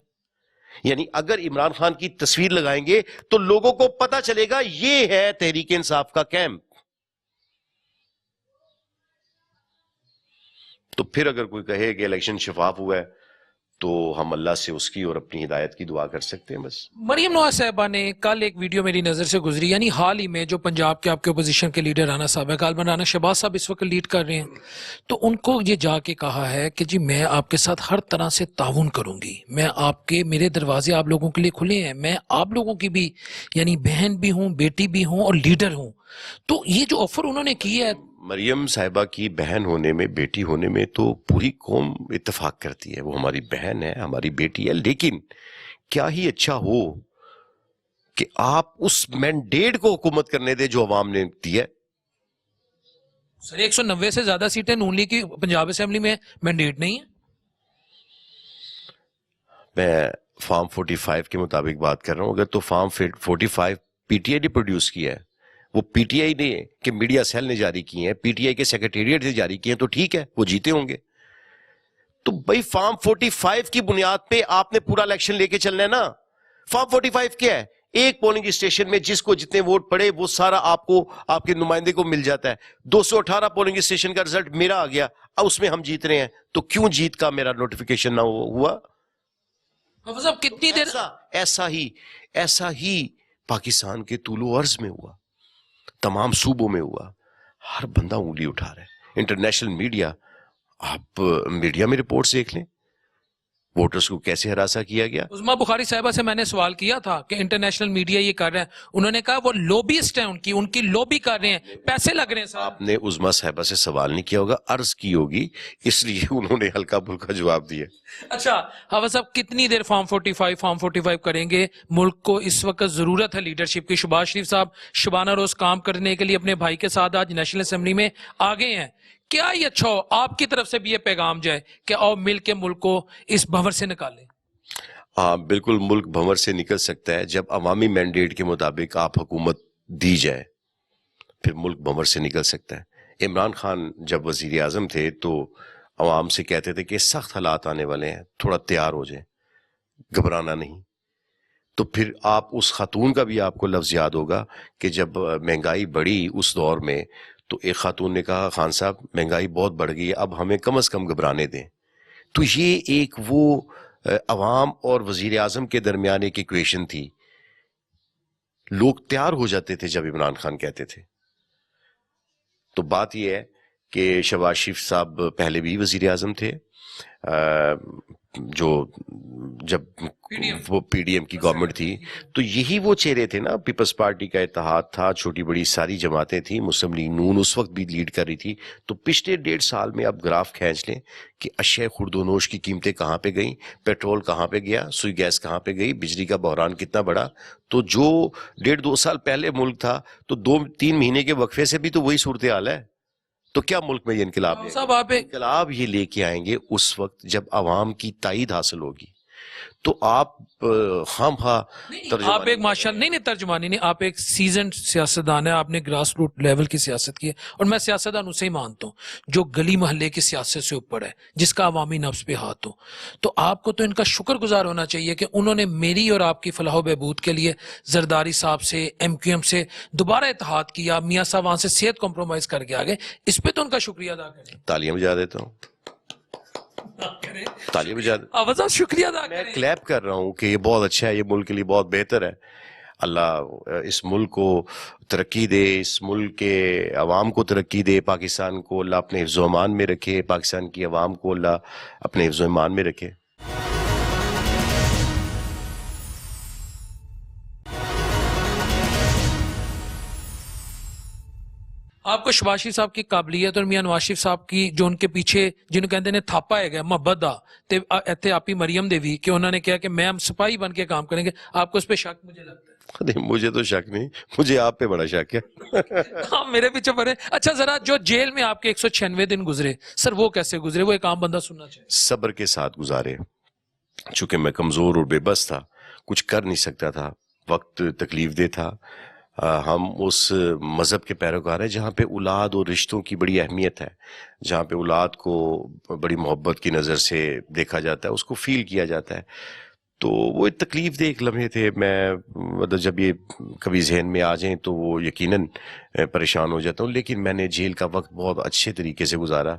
یعنی اگر عمران خان کی تصویر لگائیں گے تو لوگوں کو پتا چلے گا یہ ہے تحریک انصاف کا کیمپ. تو پھر اگر کوئی کہے کہ الیکشن شفاف ہوا ہے تو ہم اللہ سے اس کی اور اپنی ہدایت کی دعا کر سکتے ہیں بس. مریم نواز صاحبہ نے کل ایک ویڈیو میری نظر سے گزری، یعنی حال ہی میں جو پنجاب کے آپ کے اپوزیشن کے لیڈر رانا صاحب ہے، غالباً رانا شہباز صاحب اس وقت لیڈ کر رہے ہیں، تو ان کو یہ جا کے کہا ہے کہ جی میں آپ کے ساتھ ہر طرح سے تعاون کروں گی، میں آپ کے، میرے دروازے آپ لوگوں کے لیے کھلے ہیں، میں آپ لوگوں کی بھی یعنی بہن بھی ہوں، بیٹی بھی ہوں اور لیڈر ہوں. تو یہ جو آفر انہوں نے کی ہے، مریم صاحبہ کی بہن ہونے میں، بیٹی ہونے میں تو پوری قوم اتفاق کرتی ہے. وہ ہماری بہن ہے، ہماری بیٹی ہے. لیکن کیا ہی اچھا ہو کہ آپ اس مینڈیٹ کو حکومت کرنے دے جو عوام نے دی ہے. سر 190 سے زیادہ سیٹیں نون لیگ کی پنجاب اسمبلی میں مینڈیٹ نہیں ہے. میں فارم 45 کے مطابق بات کر رہا ہوں. اگر تو فارم 45 پی ٹی آئی نے پروڈیوس کیا ہے، وہ پی ٹی آئی نے کہ میڈیا سیل نے جاری کی ہیں، پی ٹی آئی کے سیکریٹریٹ سے جاری کی ہیں، تو ٹھیک ہے، وہ جیتے ہوں گے. تو بھائی فارم 45 کی بنیاد پہ آپ نے پورا الیکشن لے کے چلنا ہے نا. فارم 45 کیا ہے؟ ایک پولنگ اسٹیشن میں جس کو جتنے ووٹ پڑے وہ سارا آپ کو، آپ کے نمائندے کو مل جاتا ہے. 218 پولنگ اسٹیشن کا رزلٹ میرا آ گیا، اب اس میں ہم جیت رہے ہیں، تو کیوں جیت کا میرا نوٹیفیکیشن نہ ہوا؟ صاحب کتنی دیر ایسا ہی پاکستان کے طول و عرض میں ہوا، تمام صوبوں میں ہوا. ہر بندہ انگلی اٹھا رہا ہے. انٹرنیشنل میڈیا، آپ میڈیا میں رپورٹس دیکھ لیں ووٹرز کو کیسے ہراساں کیا گیا. عظما بخاری صاحبہ سے میں نے سوال کیا تھا کہ انٹرنیشنل میڈیا یہ کر رہے ہیں، انہوں نے کہا وہ لوبیسٹ ہیں، ان کی لوبی کر رہے ہیں، پیسے لگ رہے ہیں. صاحب آپ نے عظما صاحبہ سے سوال نہیں کیا ہوگا، عرض کی ہوگی، اس لیے انہوں نے ہلکا پھلکا جواب دیا. اچھا حافظ صاحب کتنی دیر فارم 45 کریں گے؟ ملک کو اس وقت ضرورت ہے لیڈرشپ کی. شہباز شریف صاحب شبانہ روز کام کرنے کے لیے اپنے بھائی کے ساتھ آج نیشنل اسمبلی میں آگے ہیں. کیا یہ اچھا ہو آپ کی طرف سے بھی یہ پیغام جائے کہ آؤ مل کے ملک کو اس بھنور سے نکالیں؟ ہاں بالکل، ملک بھنور سے نکل سکتا ہے جب عوامی مینڈیٹ کے مطابق آپ حکومت دی جائے، پھر ملک بھنور سے نکل سکتا ہے. عمران خان جب وزیر اعظم تھے تو عوام سے کہتے تھے کہ سخت حالات آنے والے ہیں، تھوڑا تیار ہو جائیں، گھبرانا نہیں. تو پھر آپ اس خاتون کا بھی آپ کو لفظ یاد ہوگا کہ جب مہنگائی بڑھی اس دور میں تو ایک خاتون نے کہا خان صاحب مہنگائی بہت بڑھ گئی ہے، اب ہمیں کم از کم گھبرانے دیں. تو یہ ایک وہ عوام اور وزیر اعظم کے درمیان ایک ایکویشن تھی. لوگ تیار ہو جاتے تھے جب عمران خان کہتے تھے. تو بات یہ ہے کہ شہباز شریف صاحب پہلے بھی وزیر اعظم تھے، جو جب وہ پی ڈی ایم کی گورنمنٹ تھی تو یہی وہ چہرے تھے نا. پیپلز پارٹی کا اتحاد تھا، چھوٹی بڑی ساری جماعتیں تھیں، مسلم لیگ نون اس وقت بھی لیڈ کر رہی تھی. تو پچھلے 1.5 سال میں اب گراف کھینچ لیں کہ اشیاء خرد و نوش کی قیمتیں کہاں پہ گئیں، پیٹرول کہاں پہ گیا، سوئی گیس کہاں پہ گئی، بجلی کا بحران کتنا بڑا. تو جو 1.5-2 سال پہلے ملک تھا تو 2-3 مہینے کے وقفے سے بھی تو وہی صورتحال ہے. تو کیا ملک میں یہ انقلاب یہ لے کے آئیں گے اس وقت جب عوام کی تائید حاصل ہوگی. تو آپ خام خواہ آپ ایک ماشاء نہیں ترجمانی نہیں، آپ ایک سیزنڈ سیاستدان ہے، آپ نے گراس روٹ لیول کی سیاست کی ہے، اور میں سیاستدان اسے ہی مانتا ہوں جو گلی محلے کی سیاست سے اوپر ہے، جس کا عوامی نفس پہ ہاتھ ہو. تو آپ کو تو ان کا شکر گزار ہونا چاہیے کہ انہوں نے میری اور آپ کی فلاح و بہبود کے لیے زرداری صاحب سے، ایم کیو ایم سے دوبارہ اتحاد کیا، میاں صاحب وہاں سے صحت کمپرومائز کر کے آگے. اس پہ تو ان کا شکریہ ادا کریں. تالیاں بجا دیتا ہوں، تالیاں بجا دیتا، شکریہ ادا میں کلیپ کر رہا ہوں کہ یہ بہت اچھا ہے، یہ ملک کے لیے بہت بہتر ہے. اللہ اس ملک کو ترقی دے، اس ملک کے عوام کو ترقی دے، پاکستان کو اللہ اپنے حفظ و امان میں رکھے، پاکستان کی عوام کو اللہ اپنے حفظ و امان میں رکھے. آپ کو شباز شریف صاحب کی قابلیت اور میاں نواز شریف صاحب کی جو ان کے پیچھے جنہوں کہتے ہیں تھاپا ہے گیا محبت دا تے ایتھے آپی مریم دیوی کہ انہوں نے کہا کہ میں ہم سپاہی بن کے کام کریں گے، آپ کو اس پہ شک مجھے لگتا ہے؟ نہیں مجھے تو شک نہیں، مجھے آپ پہ بڑا شک ہے۔ ہاں میرے پیچھے پڑے۔ اچھا ذرا جو جیل میں آپ کے 196 دن گزرے سر وہ کیسے گزرے، وہ ایک عام بندہ سننا چاہیے۔ صبر کے ساتھ گزارے، چونکہ میں کمزور اور بے بس تھا، کچھ کر نہیں سکتا تھا، وقت تکلیف دہ تھا۔ ہم اس مذہب کے پیروکار ہیں جہاں پہ اولاد اور رشتوں کی بڑی اہمیت ہے، جہاں پہ اولاد کو بڑی محبت کی نظر سے دیکھا جاتا ہے، اس کو فیل کیا جاتا ہے۔ تو وہ ایک تکلیف دہ ایک لمحے تھے، میں مطلب جب یہ کبھی ذہن میں آ جائیں تو وہ یقیناً پریشان ہو جاتا ہوں، لیکن میں نے جیل کا وقت بہت اچھے طریقے سے گزارا۔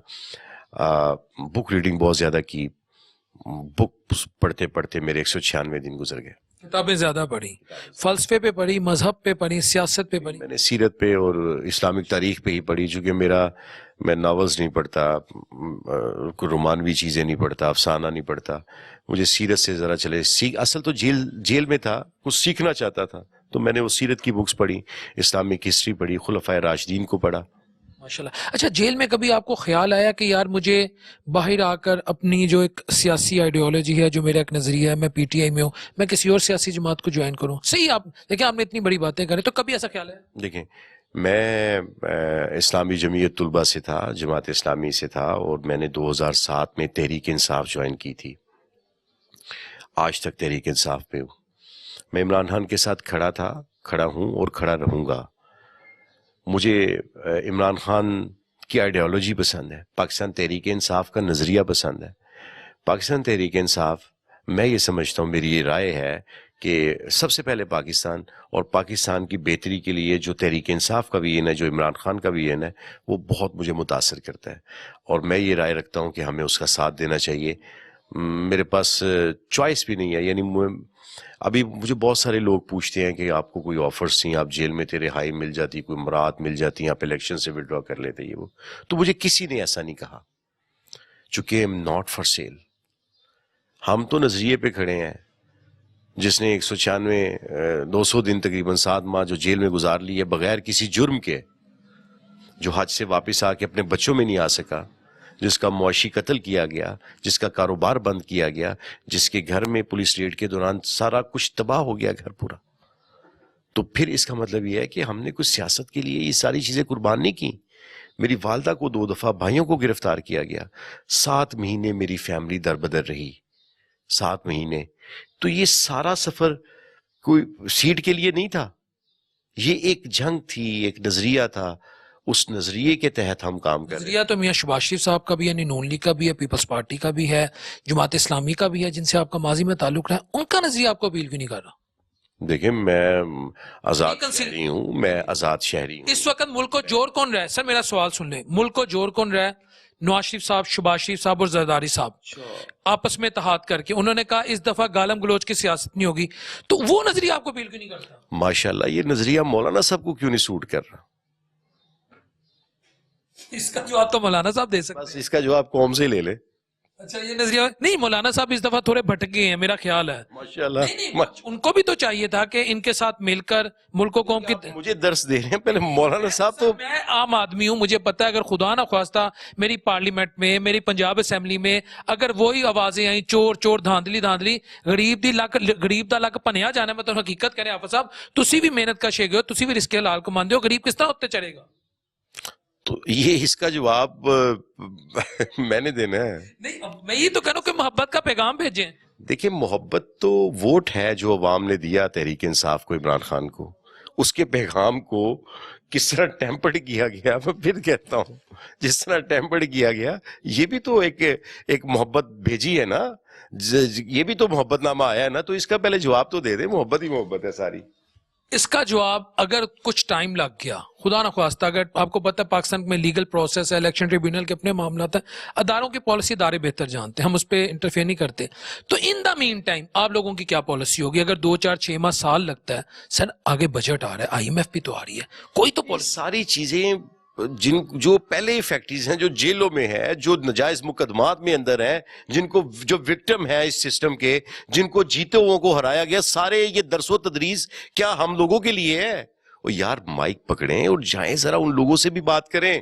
بک ریڈنگ بہت زیادہ کی، بک پڑھتے پڑھتے میرے 196 دن گزر گئے۔ کتابیں زیادہ پڑھی، فلسفے پہ پڑھی، مذہب پہ پڑھی، سیاست پہ پڑھی؟ میں نے سیرت پہ اور اسلامک تاریخ پہ ہی پڑھی، چونکہ میں ناولز نہیں پڑھتا، کوئی رومانوی چیزیں نہیں پڑھتا، افسانہ نہیں پڑھتا، مجھے سیرت سے ذرا چلے اصل تو جیل میں تھا، کچھ سیکھنا چاہتا تھا، تو میں نے وہ سیرت کی بکس پڑھی، اسلامک ہسٹری پڑھی، خلفائے راشدین کو پڑھا۔ ماشاءاللہ۔ اچھا جیل میں کبھی آپ کو خیال آیا کہ یار مجھے باہر آ کر اپنی جو ایک سیاسی آئیڈیالوجی ہے، جو میرا ایک نظریہ ہے، میں پی ٹی آئی میں ہوں، میں کسی اور سیاسی جماعت کو جوائن کروں؟ صحیح، آپ دیکھیں آپ نے اتنی بڑی باتیں کریں، تو کبھی ایسا خیال ہے؟ دیکھیں میں اسلامی جمعیت طلبہ سے تھا، جماعت اسلامی سے تھا، اور میں نے 2007 میں تحریک انصاف جوائن کی تھی، آج تک تحریک انصاف پہ ہوں۔ میں عمران خان کے ساتھ کھڑا تھا، کھڑا ہوں اور کھڑا رہوں گا۔ مجھے عمران خان کی آئیڈیالوجی پسند ہے، پاکستان تحریک انصاف کا نظریہ پسند ہے۔ پاکستان تحریک انصاف، میں یہ سمجھتا ہوں، میری یہ رائے ہے کہ سب سے پہلے پاکستان اور پاکستان کی بہتری کے لیے جو تحریک انصاف کا ویژن ہے، جو عمران خان کا ویژن ہے، وہ بہت مجھے متاثر کرتا ہے، اور میں یہ رائے رکھتا ہوں کہ ہمیں اس کا ساتھ دینا چاہیے۔ میرے پاس چوائس بھی نہیں ہے، یعنی ابھی مجھے بہت سارے لوگ پوچھتے ہیں کہ آپ کو کوئی آفرز تھیں، آپ جیل میں تھے، رہائی مل جاتی، کوئی مراد مل جاتی، آپ الیکشن سے وڈرا کر لیتے، یہ وہ، تو مجھے کسی نے ایسا نہیں کہا، چونکہ ایم ناٹ فار سیل۔ ہم تو نظریے پہ کھڑے ہیں۔ جس نے 200 دن تقریباً 7 ماہ جو جیل میں گزار لی ہے بغیر کسی جرم کے، جو حج سے واپس آ کے اپنے بچوں میں نہیں آ سکا، جس کا معاشی قتل کیا گیا، جس کا کاروبار بند کیا گیا، جس کے گھر میں پولیس ریڈ کے دوران سارا کچھ تباہ ہو گیا، گھر پورا، تو پھر اس کا مطلب یہ ہے کہ ہم نے کچھ سیاست کے لیے یہ ساری چیزیں قربان نہیں کی۔ میری والدہ کو 2 دفعہ بھائیوں کو گرفتار کیا گیا، 7 مہینے میری فیملی در بدر رہی، 7 مہینے۔ تو یہ سارا سفر کوئی سیٹ کے لیے نہیں تھا، یہ ایک جنگ تھی، ایک نظریہ تھا، اس نظریے کے تحت ہم کام کر رہے ہیں۔ نظریہ تو میاں شباز شریف صاحب کا بھی ہے، نون لیگ کا بھی ہے، پیپلز پارٹی کا بھی ہے، جماعت اسلامی کا بھی ہے، جن سے آپ کا ماضی میں تعلق رہا ہے، ان کا نظریہ آپ کو اپیل کیوں نہیں کر رہا؟ دیکھیں میں آزاد شہری ہوں، میں آزاد شہری ہوں۔ اس وقت ملک کو جوڑ کون رہا ہے؟ سر میرا سوال سن لیں، ملک کو جوڑ کون رہا ہے؟ نواز شریف صاحب، شباز شریف صاحب اور زرداری صاحب آپس میں اتحاد کر کے انہوں نے کہا اس دفعہ گالم گلوچ کی سیاست نہیں ہوگی، تو وہ نظریہ آپ کو اپیل کیوں نہیں کرتا؟ ماشاءاللہ، یہ نظریہ مولانا صاحب کو کیوں نہیں سوٹ کر رہا؟ اس کا جواب تو مولانا صاحب دے سکتے بس اس کا جواب قوم سے لے لے۔ اچھا یہ نظریہ نہیں، مولانا صاحب اس دفعہ تھوڑے بھٹک گئے ہیں میرا خیال ہے۔ ماشاءاللہ، ان کو بھی تو چاہیے تھا کہ ان کے ساتھ مل کر ملک کو قوم کی، مجھے درس دے رہے ہیں، پہلے مولانا صاحب تو میں عام آدمی ہوں، مجھے پتا ہے اگر خدا نہ خواستہ میری پارلیمنٹ میں، میری پنجاب اسمبلی میں اگر وہی آوازیں آئیں چور چور دھاندلی دھاندلی، غریب دا لک پنیا جانا، میں تو حقیقت کریں آپ صاحب، تسی بھی محنت کا شیگے ہو، تسی بھی رزق حلال کو مانتے ہو، غریب کس طرح اتنے چڑھے گا؟ تو یہ اس کا جواب میں نے دینا ہے۔ نہیں میں یہ تو کہہ رہا ہوں کہ محبت کا پیغام بھیجیں۔ دیکھیں محبت تو ووٹ ہے جو عوام نے دیا تحریک انصاف کو، عمران خان کو، اس کے پیغام کو کس طرح ٹیمپرڈ کیا گیا، میں پھر کہتا ہوں جس طرح ٹیمپرڈ کیا گیا، یہ بھی تو ایک محبت بھیجی ہے نا، یہ بھی تو محبت نامہ آیا ہے نا، تو اس کا پہلے جواب تو دے دیں، محبت ہی محبت ہے ساری۔ اس کا جواب اگر کچھ ٹائم لگ گیا، خدا نہ خواستہ، اگر آپ کو پتہ ہے پاکستان میں لیگل پروسیس ہے، الیکشن ٹریبیونل کے اپنے معاملات ہیں، اداروں کی پالیسی ادارے بہتر جانتے ہیں، ہم اس پہ انٹرفیئر نہیں کرتے، تو ان دا مین ٹائم آپ لوگوں کی کیا پالیسی ہوگی؟ اگر 2 4 6 ماہ سال لگتا ہے، سر آگے بجٹ آ رہا ہے، آئی ایم ایف بھی تو آ رہی ہے، کوئی تو پالیسی۔ ساری چیزیں جو پہلے فیکٹریز ہیں، جو جیلوں میں ہیں، جو نجائز مقدمات میں اندر ہیں، جن کو جو وکٹم ہے اس سسٹم کے، جن کو جیتے ہوئوں کو ہرایا گیا، سارے یہ درس و تدریس کیا ہم لوگوں کے لیے ہے؟ اور یار مائک پکڑیں اور جائیں ذرا ان لوگوں سے بھی بات کریں.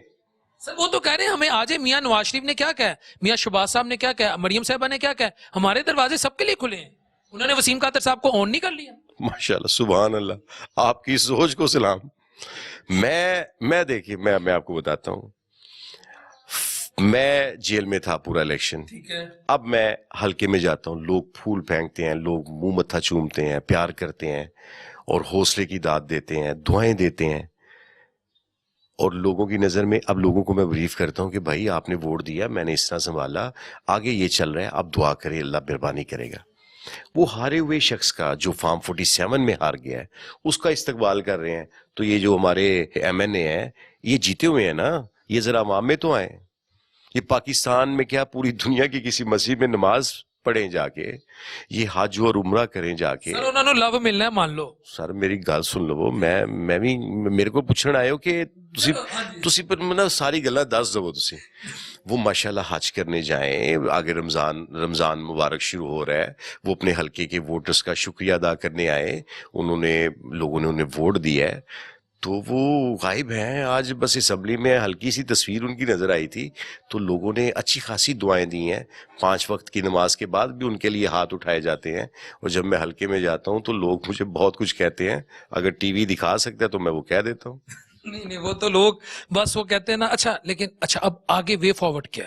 سر وہ تو کہہ رہے ہیں ہمیں آج میاں نواز شریف نے کیا کہا, میاں شہباز صاحب نے کیا کہا, مریم صاحبہ نے کیا کہا, ہمارے دروازے سب کے لیے کھلے ہیں. انہوں نے وسیم قادر صاحب کو آن نہیں کر لیا. ماشاءاللہ سبحان اللہ, آپ کی سوچ کو سلام. میں دیکھیے میں آپ کو بتاتا ہوں, میں جیل میں تھا پورا الیکشن. ٹھیک ہے, اب میں حلقے میں جاتا ہوں, لوگ پھول پھینکتے ہیں, لوگ منہ متھا چومتے ہیں, پیار کرتے ہیں اور حوصلے کی داد دیتے ہیں, دعائیں دیتے ہیں. اور لوگوں کی نظر میں اب لوگوں کو میں بریف کرتا ہوں کہ بھائی آپ نے ووٹ دیا, میں نے اس طرح سنبھالا, آگے یہ چل رہا ہے, اب دعا کرے, اللہ مہربانی کرے گا. وہ ہارے ہوئے شخص کا جو فارم 47 میں ہار گیا ہے اس کا استقبال کر رہے ہیں. تو یہ جو ہمارے MNA ہیں یہ جیتے ہوئے ہیں نا, یہ ذرا عوام میں تو آئیں. یہ پاکستان میں کیا پوری دنیا کی کسی مسجد میں نماز پڑھیں جا کے, یہ حج اور عمرہ کریں جا کے. سر انہوں نے لو ملنا ہے مان لو. سر میری گل سن لو, میں بھی میرے کو پوچھنا آئے ہو کہ تسی پر مطلب ساری گلاں دس دو. تسی وہ ماشاءاللہ حج کرنے جائیں, آگے رمضان مبارک شروع ہو رہا ہے, وہ اپنے حلقے کے ووٹرز کا شکریہ ادا کرنے آئے, لوگوں نے انہیں ووٹ دیا ہے. تو وہ غائب ہیں آج, بس اسمبلی میں ہلکی سی تصویر ان کی نظر آئی تھی, تو لوگوں نے اچھی خاصی دعائیں دی ہیں. 5 وقت کی نماز کے بعد بھی ان کے لیے ہاتھ اٹھائے جاتے ہیں. اور جب میں حلقے میں جاتا ہوں تو لوگ مجھے بہت کچھ کہتے ہیں, اگر ٹی وی دکھا سکتا ہے تو میں وہ کہہ دیتا ہوں. نہیں وہ تو لوگ بس وہ کہتے ہیں نا. اچھا لیکن اچھا اب آگے وے فارورڈ کیا,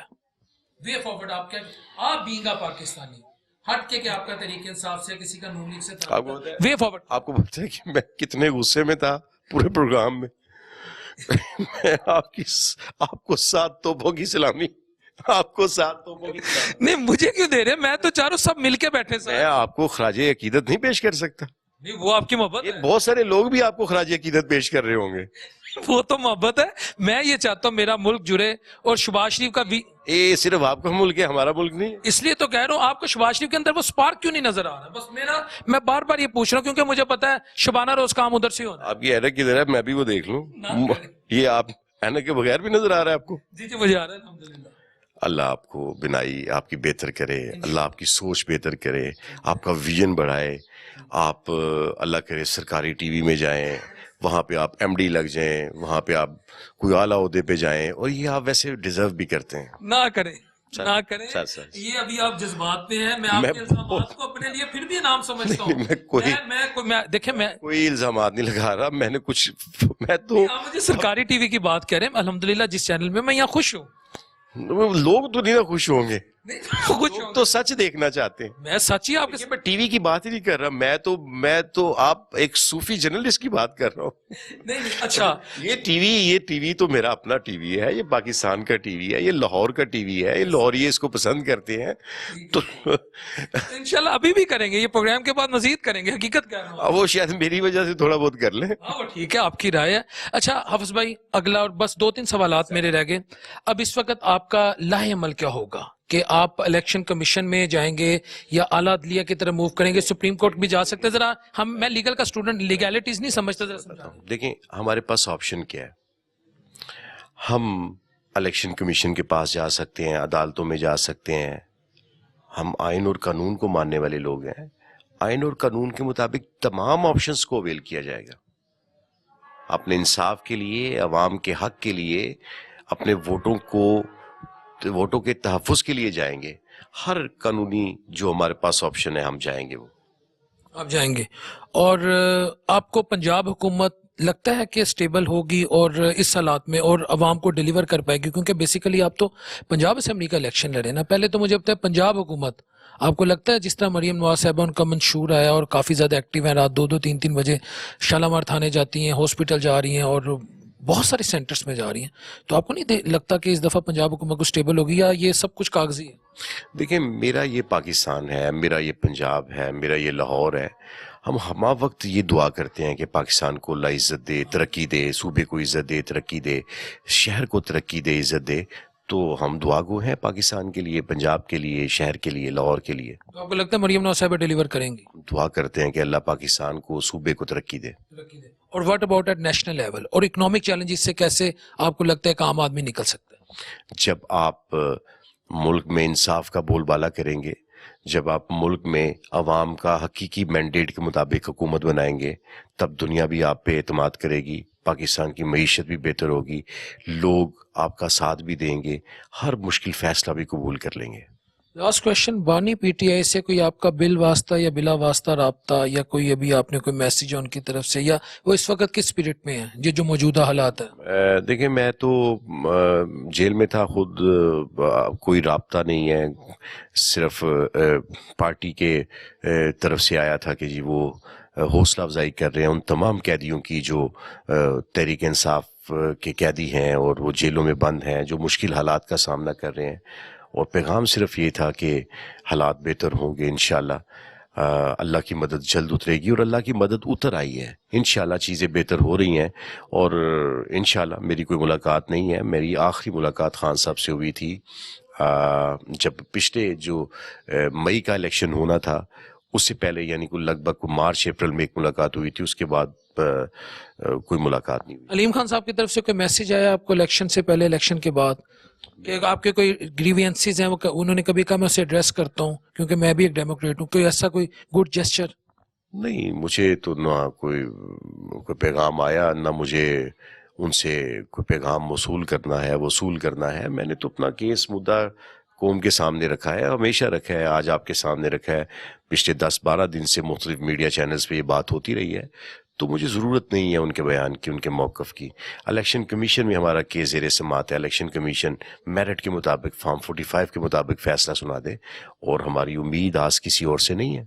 وے فارورڈ آپ کیا, آپ بینگ آ پاکستانی ہٹ کے آپ کا طریقہ انصاف سے کسی کا نون لیگ سے وے فارورڈ. آپ کو پتہ ہے کہ میں کتنے غصے میں تھا پورے پروگرام میں. میں آپ کو 7 توپوں کی سلامی, آپ کو 7 توپوں کی سلامی. نہیں مجھے کیوں دے رہے, میں تو چاروں سب مل کے بیٹھے. میں آپ کو خراج عقیدت نہیں پیش کر سکتا. نہیں وہ آپ کی محبت ہے, بہت سارے لوگ بھی آپ کو خراج عقیدت پیش کر رہے ہوں گے. وہ تو محبت ہے. میں یہ چاہتا ہوں میرا ملک جڑے, اور شہباز شریف کا بھی. یہ صرف آپ کا ملک ہے, ہمارا ملک نہیں. اس لیے تو کہہ رہا ہوں آپ کو شہباز شریف کے اندر وہ سپارک کیوں نہیں نظر آ رہا. بس میں بار بار یہ پوچھ رہا ہوں کیونکہ مجھے پتا ہے شبانہ روز کام ادھر سے ہونا. آپ کی اینک کدھر ہے, میں بھی وہ دیکھ لوں. یہ آپ اینک کے بغیر بھی نظر آ رہا ہے آپ کو؟ جی مجھے آ رہا ہے الحمدللہ. اللہ آپ کو بنائی آپ کی بہتر کرے, اللہ آپ کی سوچ بہتر کرے, آپ کا ویژن بڑھائے. آپ اللہ کرے سرکاری ٹی وی میں جائیں, وہاں پہ آپ MD لگ جائیں, وہاں پہ آپ کوئی اعلیٰ عہدے پہ جائیں, اور یہ آپ ویسے ڈیزرو بھی کرتے ہیں. نہ کریں یہ ابھی آپ جذبات پہ ہیں. میں آپ کے الزامات کو اپنے لیے پھر بھی انعام سمجھتا ہوں. دیکھیں میں کوئی الزامات نہیں لگا رہا, میں نے کچھ, میں تو مجھے سرکاری ٹی وی کی بات کہہ رہے ہیں. الحمدللہ جس چینل میں یہاں خوش ہوں. لوگ تو نہیں خوش ہوں گے, تو سچ دیکھنا چاہتے ہیں. میں سچ ہی آپ کے میں ٹی وی کی بات ہی نہیں کر رہا, میں تو آپ ایک صوفی جرنلسٹ کی بات کر رہا ہوں. اچھا یہ ٹی وی تو میرا اپنا ٹی وی ہے, یہ پاکستان کا ٹی وی ہے, یہ لاہور کا ٹی وی ہے, یہ لاہوری اس کو پسند کرتے ہیں. تو انشاءاللہ ابھی بھی کریں گے, یہ پروگرام کے بعد مزید کریں گے. حقیقت کہہ رہا ہوں, وہ شاید میری وجہ سے تھوڑا بہت کر لیں. ٹھیک ہے آپ کی رائے ہے. اچھا حافظ بھائی اگلا, اور بس 2-3 سوالات میرے رہ گئے. اب اس وقت آپ کا لاہ عمل کیا ہوگا کہ آپ الیکشن کمیشن میں جائیں گے یا اعلیٰ عدلیہ کی طرف موو کریں گے, سپریم کورٹ بھی جا سکتے ہیں؟ ذرا میں لیگل کا اسٹوڈنٹ, لیگیلٹیز نہیں سمجھتا, ذرا سمجھا. دیکھیں ہمارے پاس آپشن کیا ہے. ہم الیکشن کمیشن کے پاس جا سکتے ہیں, عدالتوں میں جا سکتے ہیں. ہم آئین اور قانون کو ماننے والے لوگ ہیں. آئین اور قانون کے مطابق تمام آپشنز کو اویل کیا جائے گا. اپنے انصاف کے لیے, عوام کے حق کے لیے, اپنے ووٹوں کے تحفظ کے لیے جائیں گے. ہر قانونی جو ہمارے پاس آپشن ہے ہم جائیں گے, وہ آپ جائیں گے. اور آپ کو پنجاب حکومت لگتا ہے کہ سٹیبل ہوگی اور اس حالات میں اور عوام کو ڈیلیور کر پائے گی؟ کیونکہ بیسیکلی آپ تو پنجاب اسمبلی کا الیکشن لڑے نا. پہلے تو مجھے پتا ہے پنجاب حکومت, آپ کو لگتا ہے جس طرح مریم نواز صاحبہ ان کا منشور آیا اور کافی زیادہ ایکٹیو ہیں, رات 2-2, 3-3 بجے شالامار تھانے جاتی ہیں, ہاسپٹل جا رہی ہیں اور بہت سارے سینٹرز میں جا رہی ہیں, تو آپ کو نہیں لگتا کہ اس دفعہ پنجاب حکومت کو سٹیبل ہوگی یا یہ سب کچھ کاغذی ہے؟ دیکھیں میرا یہ پاکستان ہے, میرا یہ پنجاب ہے, میرا یہ لاہور ہے. ہم ہما وقت یہ دعا کرتے ہیں کہ پاکستان کو اللہ عزت دے, ترقی دے, صوبے کو عزت دے, ترقی دے, شہر کو ترقی دے, عزت دے. تو ہم دعا گو ہیں پاکستان کے لیے, پنجاب کے لیے, شہر کے لیے, لاہور کے لیے. تو آپ کو لگتا ہے مریم نواز صاحبہ ڈیلیور کریں گی؟ دعا کرتے ہیں کہ اللہ پاکستان کو, صوبے کو ترقی دے. اور what about at national level اور اکنامک چیلنجز سے کیسے آپ کو لگتا ہے کہ عام آدمی نکل سکتا ہے؟ جب آپ ملک میں انصاف کا بول بالا کریں گے, جب آپ ملک میں عوام کا حقیقی مینڈیٹ کے مطابق حکومت بنائیں گے تب دنیا بھی آپ پہ اعتماد کرے گی، پاکستان کی معیشت بھی بہتر ہوگی، لوگ آپ کا ساتھ بھی دیں گے، ہر مشکل فیصلہ بھی قبول کر لیں گے۔ لاسٹ کوشچن، بانی پی ٹی آئی سے کوئی آپ کا بل واسطہ یا بلا واسطہ رابطہ یا کوئی ابھی آپ نے کوئی میسیج ان کی طرف سے، یا وہ اس وقت کس اسپرٹ میں ہیں یہ جو موجودہ حالات ہیں؟ دیکھیں میں تو جیل میں تھا خود، کوئی رابطہ نہیں ہے، صرف پارٹی کے طرف سے آیا تھا کہ جی وہ حوصلہ افزائی کر رہے ہیں ان تمام قیدیوں کی جو تحریک انصاف کے قیدی ہیں اور وہ جیلوں میں بند ہیں، جو مشکل حالات کا سامنا کر رہے ہیں، اور پیغام صرف یہ تھا کہ حالات بہتر ہوں گے انشاءاللہ، اللہ کی مدد جلد اترے گی، اور اللہ کی مدد اتر آئی ہے انشاءاللہ، چیزیں بہتر ہو رہی ہیں، اور انشاءاللہ میری کوئی ملاقات نہیں ہے، میری آخری ملاقات خان صاحب سے ہوئی تھی جب پچھلے جو مئی کا الیکشن ہونا تھا اس سے پہلے، یعنی کہ لگ بھگ مارچ اپریل میں ایک ملاقات ہوئی تھی، اس کے بعد کوئی ملاقات نہیں ہوئی۔ علیم خان صاحب کی طرف سے کوئی میسیج آیا آپ کو الیکشن سے پہلے الیکشن کے بعد کہ آپ کے کوئی گریوینسز ہیں وہ انہوں نے کبھی کہا میں اسے ایڈریس کرتا ہوں کیونکہ میں بھی ایک ڈیموکریٹ ہوں، کوئی ایسا کوئی گڈ جیسچر؟ نہیں، مجھے تو نہ کوئی پیغام آیا، نہ مجھے ان سے کوئی پیغام وصول کرنا ہے۔ میں نے تو اپنا کیس مدعا قوم کے سامنے رکھا ہے، ہمیشہ رکھا ہے، آج آپ کے سامنے رکھا ہے، پچھلے 10-12 دن سے مختلف میڈیا چینلز پہ یہ بات ہوتی رہی ہے، تو مجھے ضرورت نہیں ہے ان کے بیان کی، ان کے موقف کی۔ الیکشن کمیشن میں ہمارا کیس زیر سماعت ہے، الیکشن کمیشن میرٹ کے مطابق فارم 45 کے مطابق فیصلہ سنا دے، اور ہماری امید آج کسی اور سے نہیں ہے۔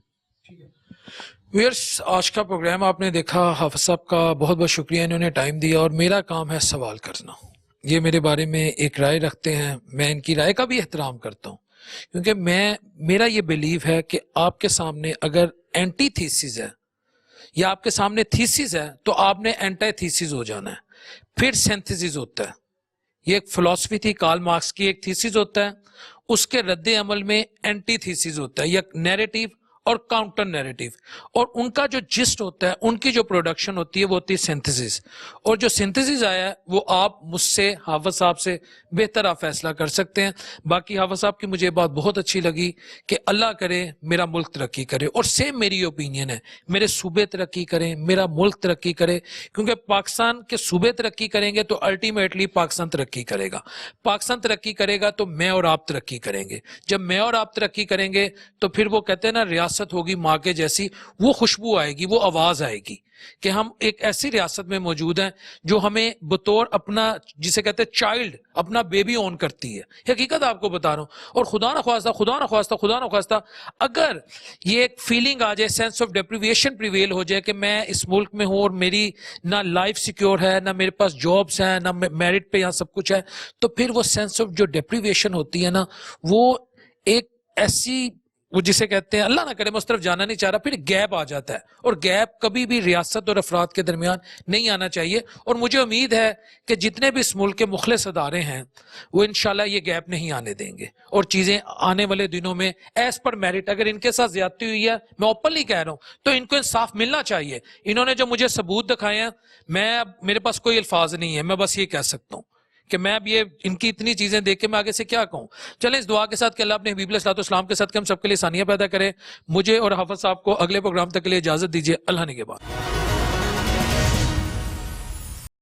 ویئرس، آج کا پروگرام آپ نے دیکھا، حافظ صاحب کا بہت بہت شکریہ، انہوں نے ٹائم دیا، اور میرا کام ہے سوال کرنا۔ یہ میرے بارے میں ایک رائے رکھتے ہیں، میں ان کی رائے کا بھی احترام کرتا ہوں، کیونکہ میرا یہ بیلیو ہے کہ آپ کے سامنے اگر اینٹی تھیسز ہے یا آپ کے سامنے تھیسز ہے تو آپ نے اینٹی تھیسز ہو جانا ہے، پھر سینتھسز ہوتا ہے۔ یہ ایک فلسفی تھی کارل مارکس کی، ایک تھیسز ہوتا ہے، اس کے رد عمل میں اینٹی تھیسز ہوتا ہے، یا نیریٹیو اور کاؤنٹر نیریٹیو، اور ان کا جو جسٹ ہوتا ہے، ان کی جو پروڈکشن ہوتی ہے وہ ہوتی ہے سنتھسس، اور جو سنتھسس آیا ہے وہ آپ مجھ سے، حافظ صاحب سے بہتر آپ فیصلہ کر سکتے ہیں۔ باقی حافظ صاحب کی مجھے بات بہت اچھی لگی کہ اللہ کرے میرا ملک ترقی کرے، اور سیم میری اوپینین ہے، میرے صوبے ترقی کریں، میرا ملک ترقی کرے، کیونکہ پاکستان کے صوبے ترقی کریں گے تو الٹیمیٹلی پاکستان ترقی کرے گا، پاکستان ترقی کرے گا تو میں اور آپ ترقی کریں گے، جب میں اور آپ ترقی کریں گے تو پھر وہ کہتے ہیں نا ریاست ہوگی ماں کے جیسی، وہ خوشبو آئے گی، وہ آواز آئے گی کہ ہم ایک ایسی ریاست میں موجود ہیں جو ہمیں بطور اپنا، جسے کہتے ہیں چائلڈ، اپنا بیبی اون کرتی ہے۔ حقیقت آپ کو بتا رہا ہوں، اور خدا نہ خواستہ اگر یہ ایک فیلنگ آ جائے، سینس آف ڈیپریویشن پریویل ہو جائے کہ میں اس ملک میں ہوں اور میری نہ لائف سیکیور ہے، نہ میرے پاس جابس ہیں، نہ میرٹ پہ یہاں سب کچھ ہے، تو پھر وہ سینس آف جو ڈیپریویشن ہوتی ہے نا، وہ ایک ایسی، وہ جسے کہتے ہیں، اللہ نہ کرے میں اس طرف جانا نہیں چاہ رہا، پھر گیپ آ جاتا ہے، اور گیپ کبھی بھی ریاست اور افراد کے درمیان نہیں آنا چاہیے، اور مجھے امید ہے کہ جتنے بھی اس ملک کے مخلص ادارے ہیں وہ انشاءاللہ یہ گیپ نہیں آنے دیں گے، اور چیزیں آنے والے دنوں میں ایز پر میرٹ، اگر ان کے ساتھ زیادتی ہوئی ہے، میں اوپنلی کہہ رہا ہوں، تو ان کو انصاف ملنا چاہیے۔ انہوں نے جو مجھے ثبوت دکھائے ہیں، میرے پاس کوئی الفاظ نہیں ہے، میں بس یہ کہہ سکتا ہوں کہ میں اب یہ ان کی اتنی چیزیں دیکھ کے میں آگے سے کیا کہوں۔ چلیں اس دعا کے ساتھ کہ اللہ اپنے حبیب علیہ الصلوۃ والسلام کے ساتھ کہ ہم سب کے لیے آسانیاں پیدا کرے۔ مجھے اور حافظ صاحب کو اگلے پروگرام تک کے لیے اجازت دیجیے، اللہ نے کے بعد۔